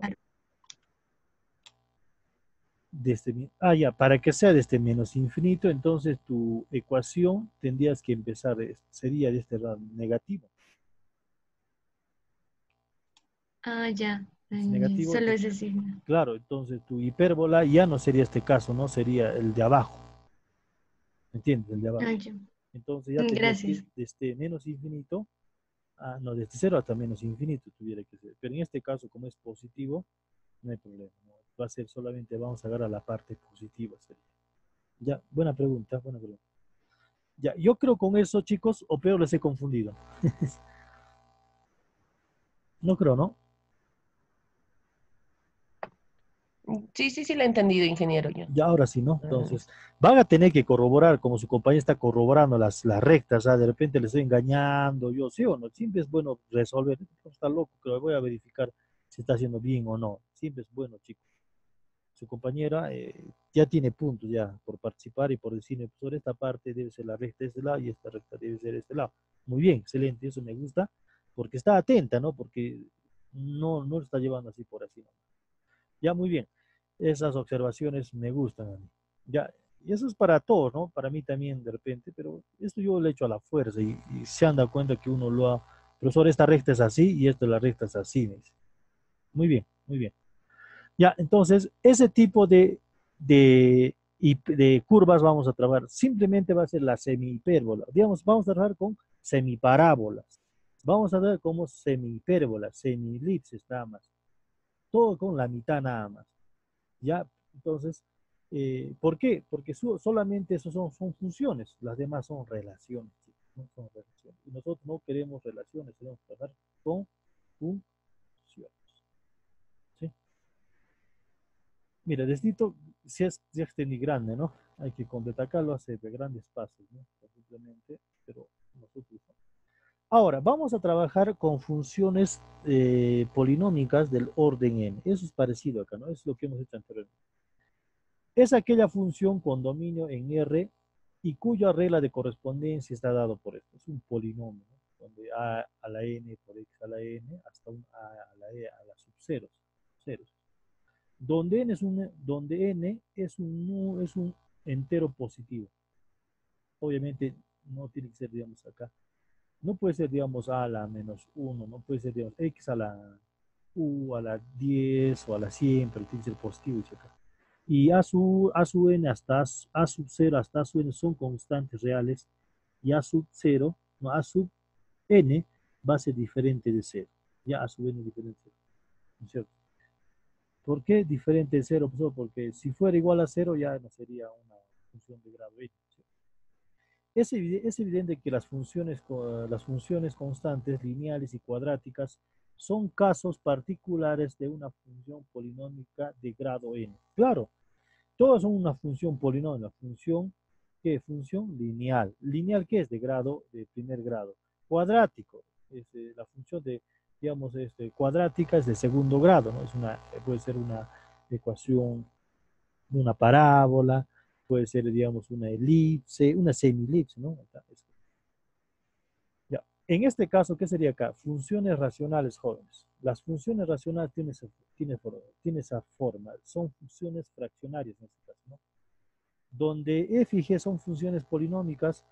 a... Ya, para que sea desde menos infinito, entonces tu ecuación tendrías que empezar, sería de este lado negativo. Ya, Es negativo, solo entonces, ese signo. claro, entonces tu hipérbola ya no sería este caso, ¿no? Sería el de abajo. ¿Entiendes? El de abajo. Ya. Entonces ya tendrías que Gracias. ir desde menos infinito, no, desde 0 hasta menos infinito tuviera que ser. Pero en este caso, como es positivo, no hay problema, ¿no? Va a ser solamente, vamos a agarrar la parte positiva. Sería. Ya, buena pregunta, buena pregunta. Ya, yo creo con eso, chicos, o peor les he confundido. No creo, ¿no? Sí, lo he entendido, ingeniero. Yo. Ya ahora sí, ¿no? Entonces, van a tener que corroborar, como su compañía está corroborando las rectas, de repente les estoy engañando, yo sí o no, siempre es bueno resolver, está loco, que voy a verificar si está haciendo bien o no, siempre es bueno, chicos. Su compañera ya tiene puntos ya por participar y por decirme, por esta parte debe ser la recta de este lado y esta recta debe ser de este lado. Muy bien, excelente, eso me gusta, porque está atenta, ¿no? Porque no lo está llevando así por así, ¿no? Ya, muy bien. Esas observaciones me gustan a mí. Ya, y eso es para todos, ¿no? Para mí también de repente, pero esto yo lo he hecho a la fuerza y se han dado cuenta que uno lo ha... Profesor, esta recta es así y esta la recta es así, me dice. Muy bien, muy bien. Ya, entonces, ese tipo de curvas vamos a trabajar. Simplemente va a ser la semihipérbola. Digamos, vamos a trabajar con semiparábolas. Vamos a ver como semihipérbolas, semilipses nada más. Todo con la mitad nada más. ¿Ya? Entonces, ¿por qué? Porque solamente esos son funciones, las demás son relaciones, ¿sí? No son relaciones. Y nosotros no queremos relaciones, queremos trabajar con funciones. ¿Sí? Mira, necesito, si es ni grande, ¿no? Hay que completar acá, lo hace de grandes pasos, ¿no? Simplemente, pero nosotros no. Ahora, vamos a trabajar con funciones polinómicas del orden n. Eso es parecido acá, ¿no? Es lo que hemos hecho anteriormente. Es aquella función con dominio en R y cuya regla de correspondencia está dado por esto. Es un polinomio, ¿no? Donde a a la n por x a la n hasta un a a la e a la sub ceros. Donde n es un entero positivo. Obviamente no tiene que ser, digamos, acá. No puede ser, digamos, a la menos 1, no puede ser, digamos, x a la u a la 10 o a la 100, pero tiene que ser positivo. Acá. Y A sub n hasta A sub 0 hasta A sub n son constantes reales. Y A sub 0, no, A sub n va a ser diferente de 0. Ya A sub n es diferente de 0. ¿No es cierto? ¿Por qué diferente de 0? Pues, porque si fuera igual a 0 ya no sería una función de grado n. Es evidente que las funciones constantes, lineales y cuadráticas son casos particulares de una función polinómica de grado n. Claro, todas son una función polinómica. ¿Qué? Función lineal. ¿Lineal qué es? De primer grado. Cuadrático. La función de, digamos, cuadrática es de segundo grado, ¿no? Puede ser una ecuación de una parábola, puede ser, digamos, una elipse, una semilipse, ¿no? Ya. En este caso, ¿qué sería acá? Funciones racionales, jóvenes. Las funciones racionales tienen esa forma. Son funciones fraccionarias en este caso, ¿no? Donde f y g son funciones polinómicas,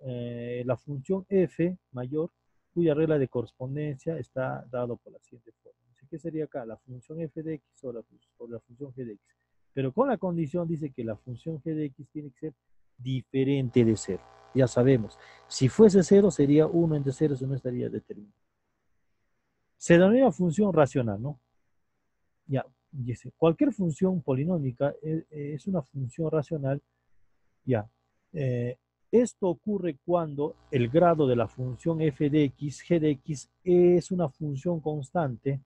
la función f mayor, cuya regla de correspondencia está dado por la siguiente forma. Así que sería acá la función f de x o la función g de x. Pero con la condición dice que la función g de x tiene que ser diferente de 0. Ya sabemos, si fuese 0 sería 1 entre 0, eso no estaría determinado. Se denomina función racional, ¿no? Ya, dice, cualquier función polinómica es una función racional, ya. Esto ocurre cuando el grado de la función f de x, g de x, es una función constante.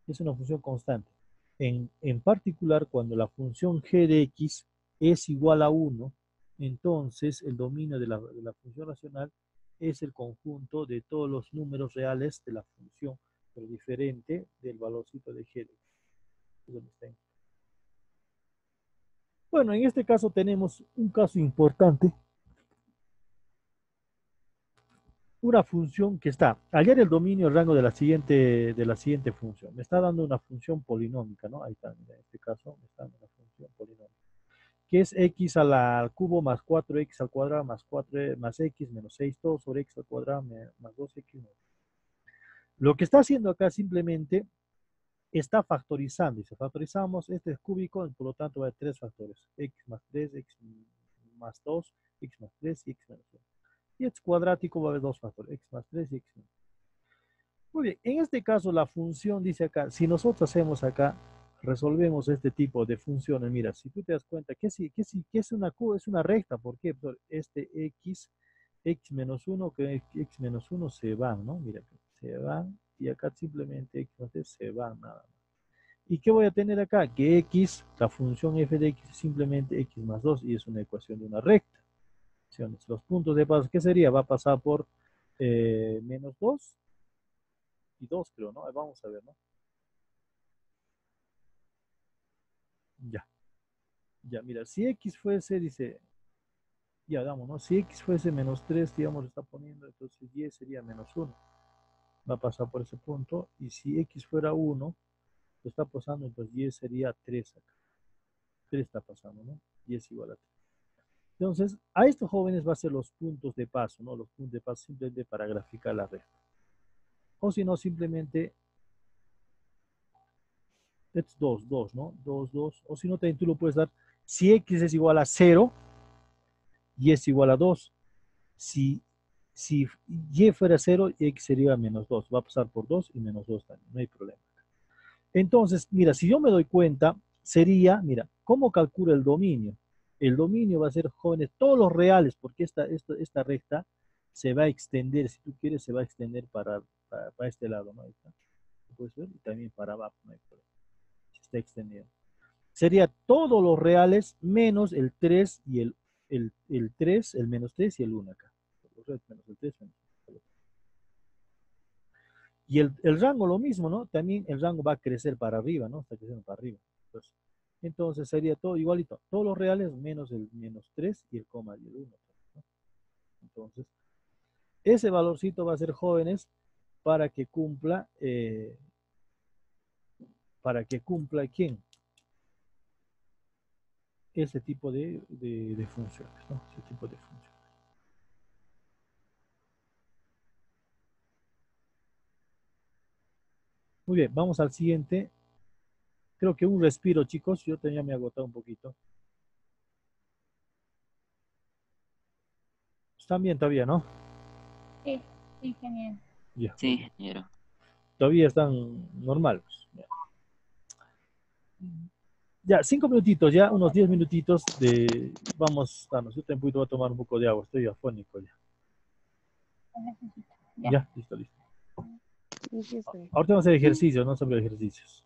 Es una función constante. En particular, cuando la función g de x es igual a 1, entonces el dominio de la función racional es el conjunto de todos los números reales de la función, pero diferente del valorcito de g de x. Bueno, en este caso tenemos un caso importante. Una función que está, hallar el dominio, el rango de la siguiente función. Me está dando una función polinómica, ¿no? Ahí está, en este caso me está dando una función polinómica. Que es x al cubo más 4x al cuadrado más 4 más x menos 6 todo sobre x al cuadrado más 2x. Lo que está haciendo acá simplemente está factorizando. Y si factorizamos, este es cúbico, por lo tanto va a haber 3 factores. X más 3, x más 2, x más 3 y x menos 1. Y x cuadrático va a haber 2 factores, x más 3 y x menos 1. Muy bien, en este caso la función dice acá, si nosotros hacemos acá, resolvemos este tipo de funciones, mira, si tú te das cuenta que es una Q, es una recta, ¿por qué? Por este x menos 1, que x menos 1 se van, ¿no? Mira, se van, y acá simplemente x más 3 se van nada más. ¿Y qué voy a tener acá? Que x, la función f de x es simplemente x más 2, y es una ecuación de una recta. Los puntos de paso, ¿qué sería? Va a pasar por menos 2 y 2, creo, ¿no? Vamos a ver, ¿no? Ya, mira, si x fuese, dice, ya, damos, ¿no? Si x fuese menos 3, digamos, lo está poniendo, entonces y sería menos 1. Va a pasar por ese punto, y si x fuera 1, lo está pasando, entonces y sería 3 acá. 3 está pasando, ¿no? Y es igual a 3. Entonces, a estos jóvenes va a ser los puntos de paso, ¿no? Los puntos de paso simplemente para graficar la recta. O si no, simplemente es 2, 2, ¿no? 2, 2. O si no, también tú lo puedes dar. Si x es igual a 0, y es igual a 2. Si y fuera 0, x sería menos 2. Va a pasar por 2 y menos 2 también. No hay problema. Entonces, mira, si yo me doy cuenta, sería, mira, ¿cómo calculo el dominio? El dominio va a ser, jóvenes, todos los reales, porque esta recta se va a extender, si tú quieres, se va a extender para este lado, ¿no? Ahí está. ¿Puedes ver? Y también para abajo, no hay problema. Se está extendiendo. Sería todos los reales menos el 3 y el 3, el menos 3 y el 1 acá. Menos el 3, menos el 1. Y el rango lo mismo, ¿no? También el rango va a crecer para arriba, ¿no? Está creciendo para arriba. Entonces sería todo igualito. Todos los reales menos el menos 3 y el coma y el 1. ¿No? Entonces, ese valorcito va a ser, jóvenes, para que cumpla, ¿quién? Ese tipo de funciones, ¿no? Ese tipo de funciones. Muy bien, vamos al siguiente. Creo que un respiro, chicos. Yo tenía me agotado un poquito. Están bien todavía, ¿no? Sí, sí, genial. Ya. Sí, ingeniero. Todavía están normales. Ya. Ya, 5 minutitos, ya, unos 10 minutitos de... Vamos, yo también voy a tomar un poco de agua. Estoy afónico ya. Ya, listo, listo. Ahorita vamos a hacer ejercicios, no sobre ejercicios.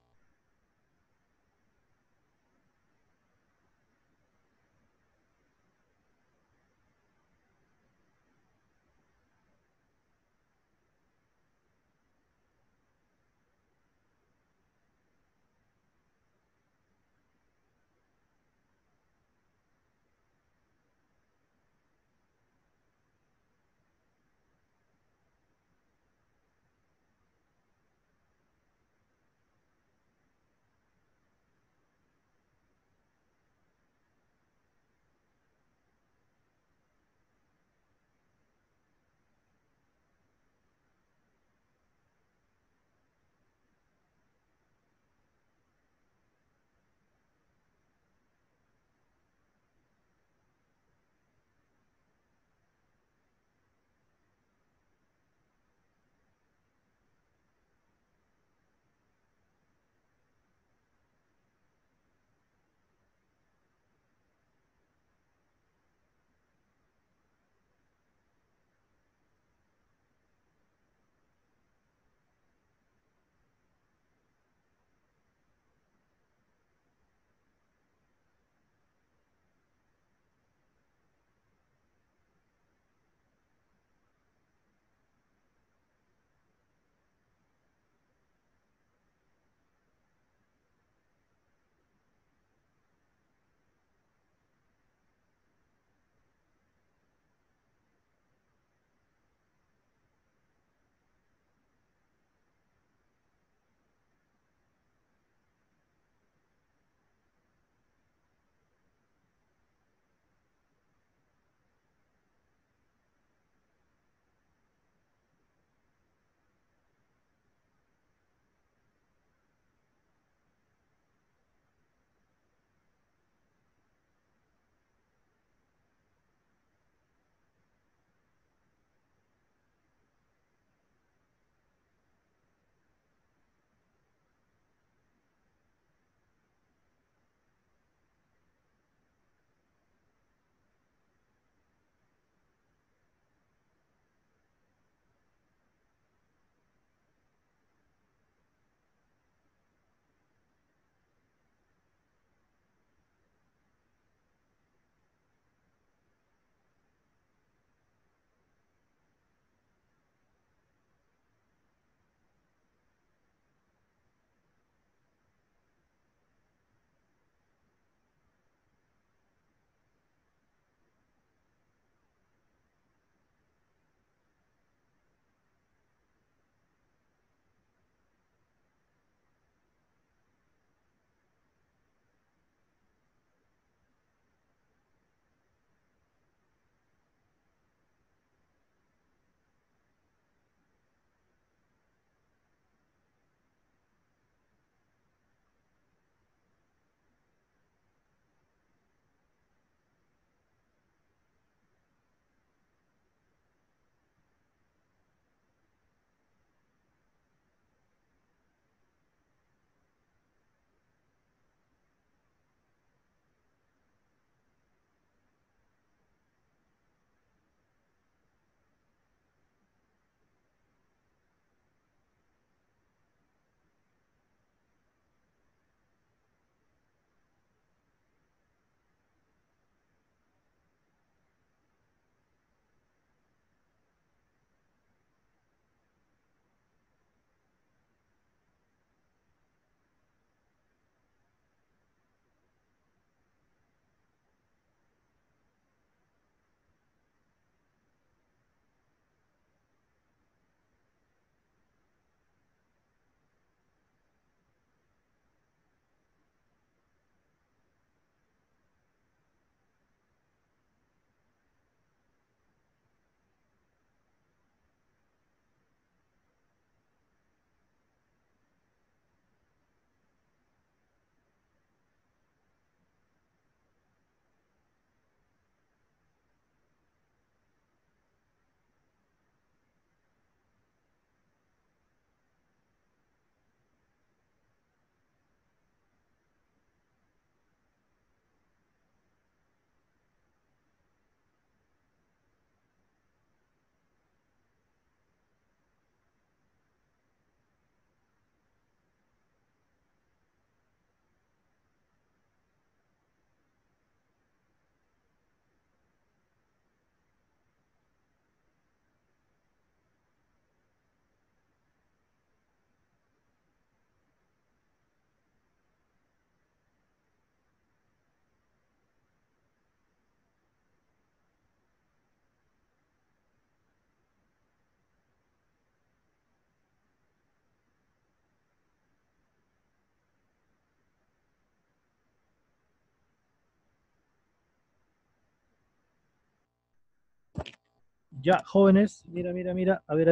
Ya, jóvenes, mira, mira, mira, a ver,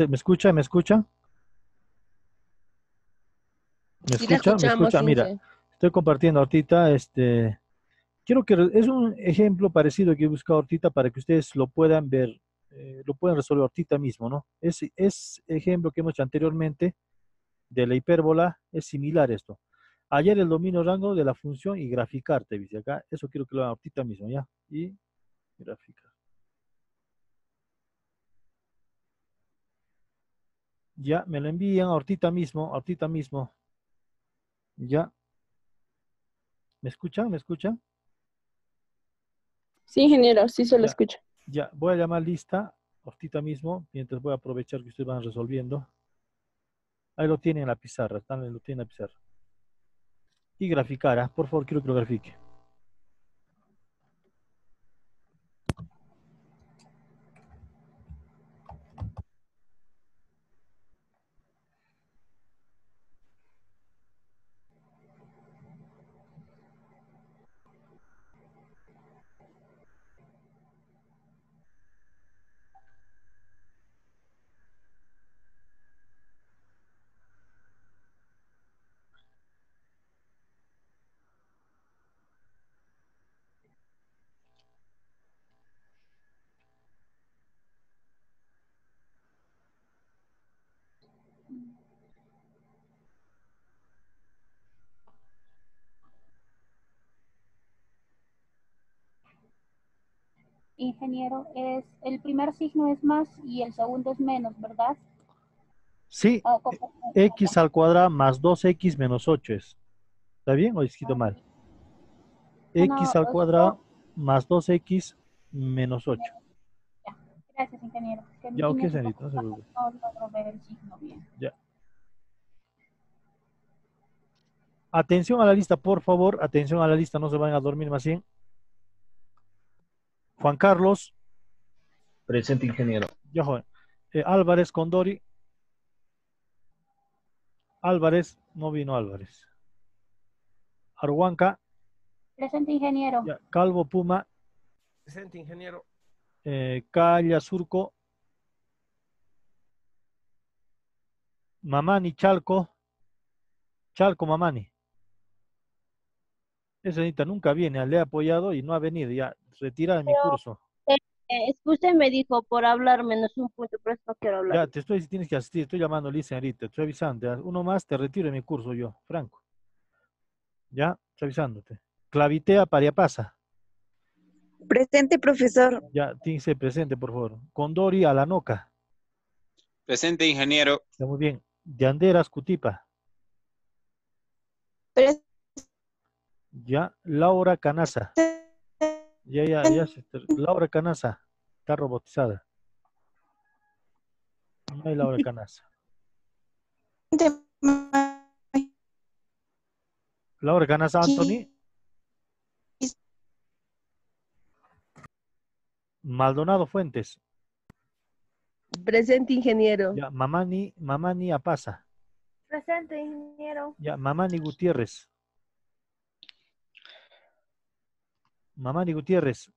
¿me escucha? ¿Me escucha? ¿Me Sí la escucha? ¿Me escuchamos, escucha? Mira, Inge. estoy compartiendo ahorita, quiero que, es un ejemplo parecido que he buscado ahorita para que ustedes lo puedan ver, lo pueden resolver ahorita mismo, ¿no? Es ejemplo que hemos hecho anteriormente de la hipérbola, es similar esto. Hallar el dominio rango de la función y graficar, te dice acá, eso quiero que lo hagan ahorita mismo, ¿ya? Y graficar. Ya, me lo envían ahorita mismo, ahorita mismo. Ya, ¿me escuchan? ¿Me escuchan? Sí, ingeniero, sí se lo Ya, escucho. ya, voy a llamar lista ahorita mismo, mientras voy a aprovechar que ustedes van resolviendo. Ahí lo tienen en la pizarra, lo tienen en la pizarra. Y graficar, ¿ah? Por favor, quiero que lo grafique. Ingeniero, el primer signo es más y el segundo es menos, ¿verdad? Sí, ¿O cómo? x al cuadrado más 2x menos 8 es. ¿Está bien o he escrito mal? X No, al cuadrado más 2x menos 8. ya. Gracias, ingeniero. Que Ya, ok, en ese señorita, no se preocupe. no logro ver el signo bien. Ya. Atención a la lista, por favor. Atención a la lista, no se vayan a dormir más bien. Juan Carlos. Presente, ingeniero. Ya, joven. Álvarez Condori. Álvarez, no vino Álvarez. Arhuanca. Presente, ingeniero. Ya. Calvo Puma. Presente, ingeniero. Calla Surco. Mamani Chalco. Chalco Mamani. Esa señorita nunca viene, le he apoyado y no ha venido. Ya, retira de mi curso. Usted me dijo por hablar menos un punto, pero no quiero hablar. Ya, tienes que asistir, estoy llamando Lisa ahorita, te estoy avisando. Ya, uno más, te retiro de mi curso yo, Franco. Ya, estoy avisándote. Clavitea Pariapasa. Presente, profesor. Ya, tiene que ser presente, por favor. Condori Alanoca. Presente, ingeniero. Está muy bien. Yanderas Cutipa. Ya, Laura Canasa. Ya, Laura Canasa. Está robotizada. No hay Laura Canasa. Laura Canasa, Anthony. Maldonado Fuentes. Presente, ingeniero. Ya, Mamani Apasa. Presente, ingeniero. Ya, Mamani Gutiérrez. Mamani Gutiérrez.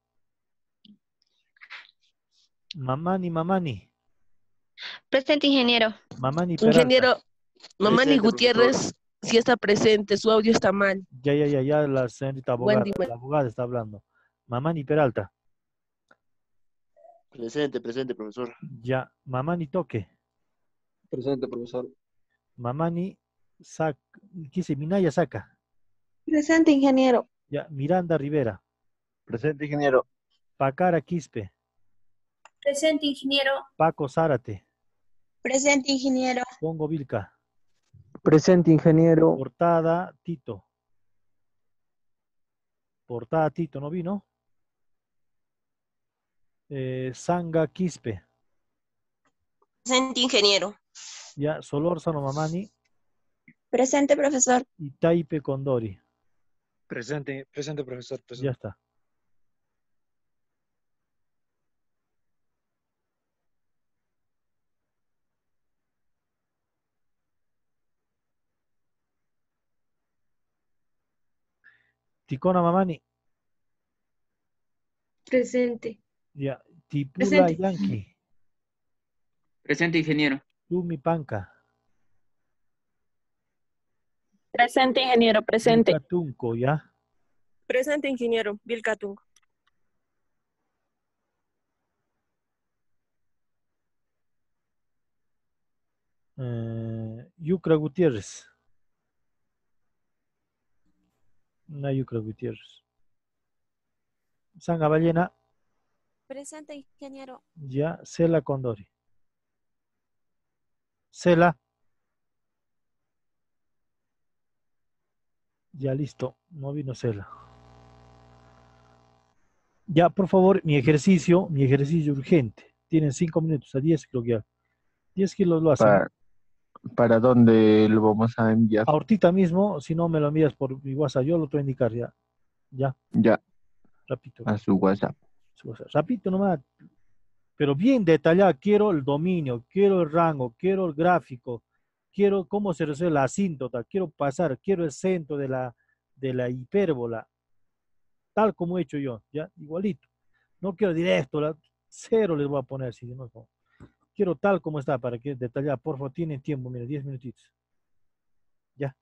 Mamani. Presente, ingeniero. Mamani Peralta. Ingeniero, Mamani Presente, Gutiérrez sí está presente, su audio está mal. Ya, la señorita abogada, Wendy, la abogada está hablando. Mamani Peralta. Presente, profesor. Ya, Mamani Toque. Presente, profesor. Mamani Minaya Saca. Presente, ingeniero. Ya, Miranda Rivera. Presente, ingeniero. Pacara Quispe. Presente, ingeniero. Paco Zárate. Presente, ingeniero. Pongo Vilca. Presente, ingeniero. Portada Tito, ¿no vino? Sanga Quispe. Presente, ingeniero. Ya, Solórzano Mamani. Presente, profesor. Y Taipe Condori. Presente, profesor. Ya está. Ticona Mamani. Presente. Ya. Tipula Presente. Yankee. Presente, ingeniero. Lumi Panca. Presente, ingeniero, presente. Tunco, ¿ya? Presente, ingeniero. Vilca Tunco. Yucra Gutiérrez. No, Yucra Gutiérrez. Sanga Ballena. Presente, ingeniero. Ya. Cela Condori. Cela. Ya listo. No vino Cela. Ya, por favor, mi ejercicio urgente. Tienen 5 minutos, a 10 creo que ya. 10 kilos lo hacen. ¿Para dónde lo vamos a enviar? Ahorita mismo, si no me lo envías por mi WhatsApp, yo lo te voy a indicar ya. Ya, Ya, rapidito. a su WhatsApp. Rapidito nomás. Pero bien detallado. Quiero el dominio, quiero el rango, quiero el gráfico, quiero cómo se resuelve la asíntota, quiero pasar, quiero el centro de la hipérbola, tal como he hecho yo, ya, igualito. No quiero directo, cero les voy a poner, si no, no. Quiero tal como está, para que detallar, por favor, tienen tiempo, mira, 10 minutitos. Ya.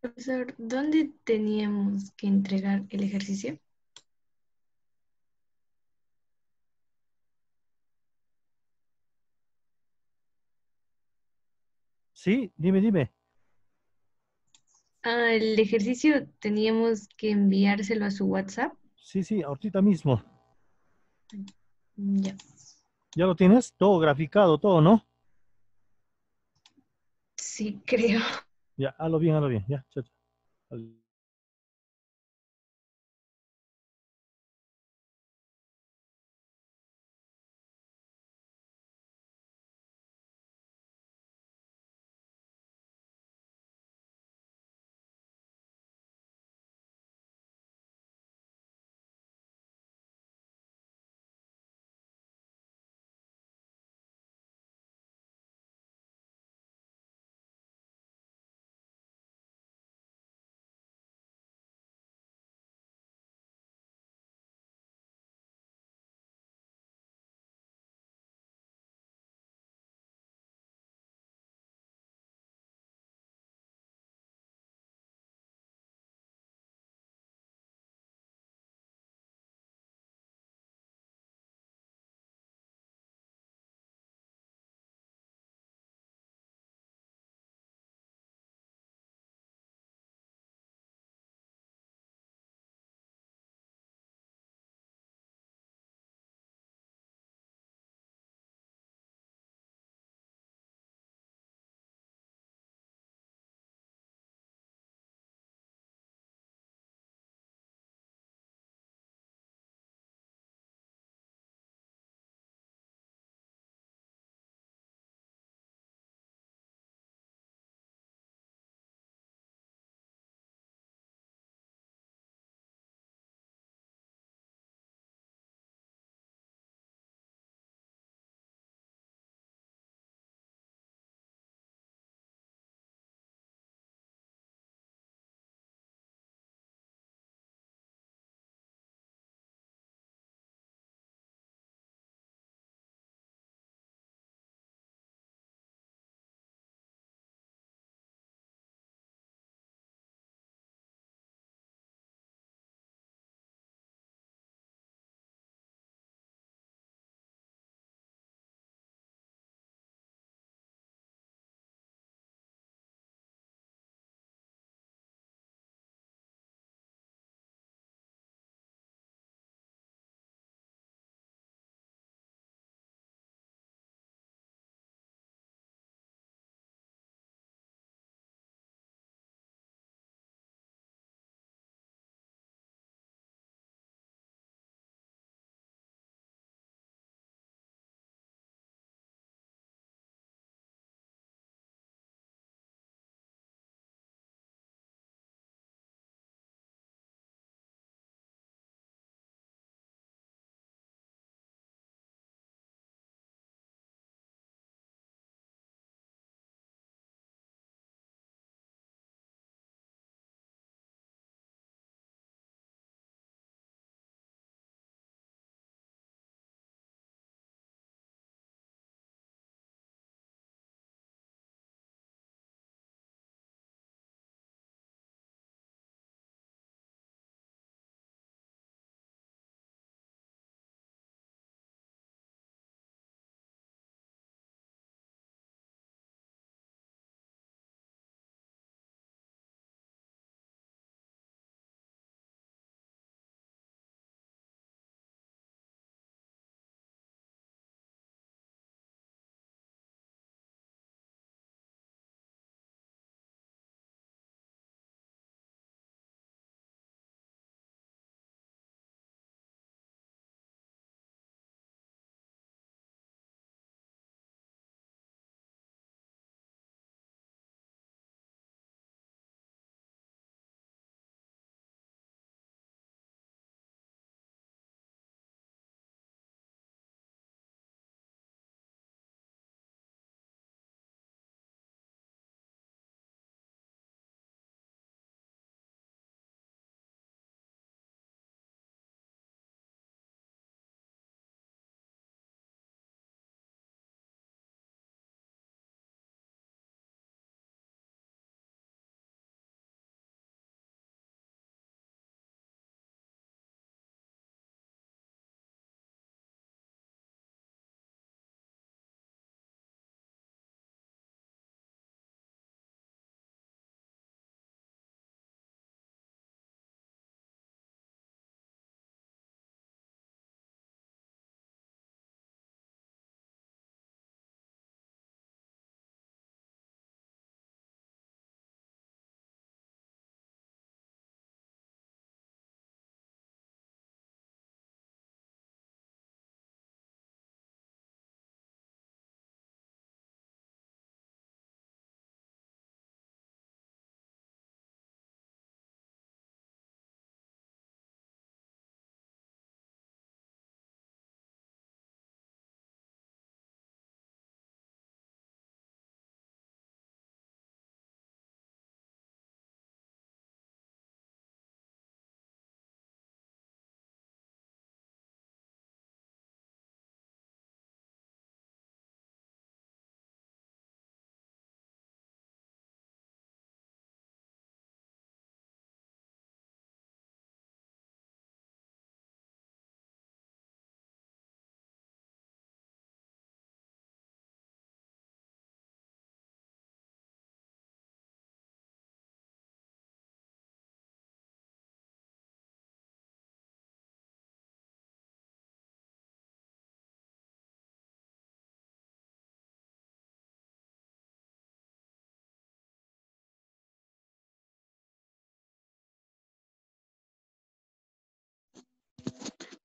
Profesor, ¿dónde teníamos que entregar el ejercicio? Sí, dime. Ah, el ejercicio teníamos que enviárselo a su WhatsApp. Sí, ahorita mismo. Ya. ¿Ya lo tienes? Todo graficado, todo, ¿no? Sí, creo. Ya, hazlo bien. Ya, chao. Chao.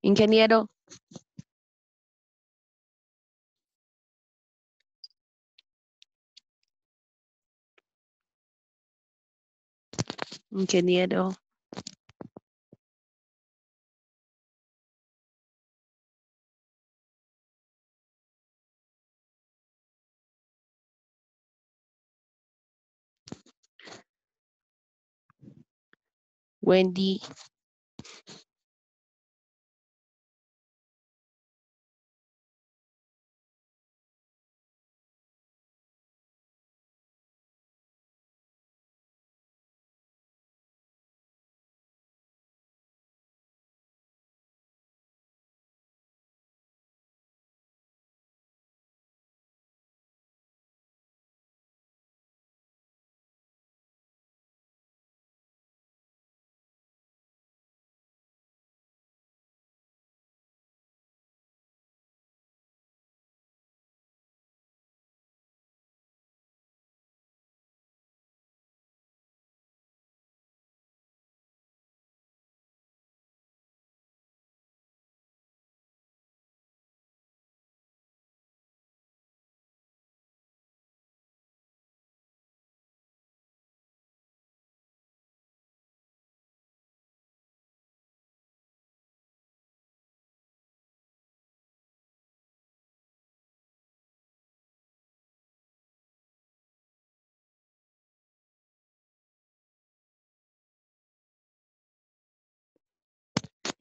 Ingeniero. Ingeniero. Wendy.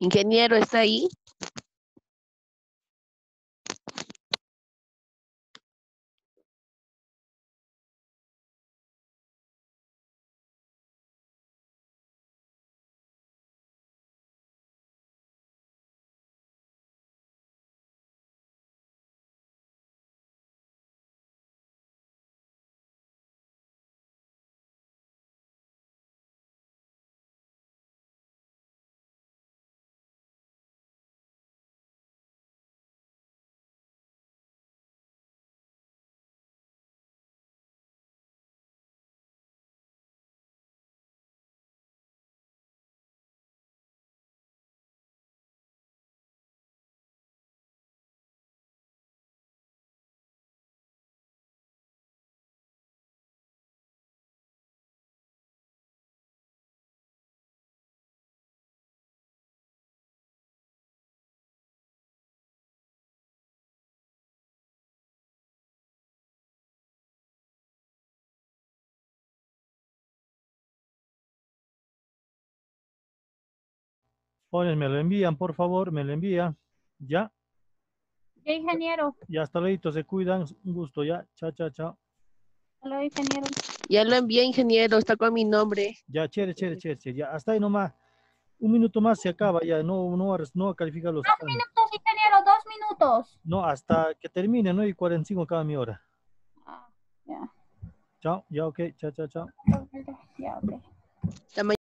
Ingeniero, ¿está ahí? Jóvenes, me lo envían, por favor, me lo envía. Ya, Ya, ingeniero. ya hasta luego, se cuidan. Un gusto, ya. Chao, chao, chao. Hola, ingeniero. Ya lo envié, ingeniero, está con mi nombre. Ya, chévere, chévere, chévere, chévere. Ya, hasta ahí nomás. Un minuto más se acaba, ya. No va a calificar los... 2 minutos, ingeniero, 2 minutos. No, hasta que termine, 9:45 cada mi hora. Ya. Chao, ya, ok. Chao, chao, chao. Ya, ok. Hasta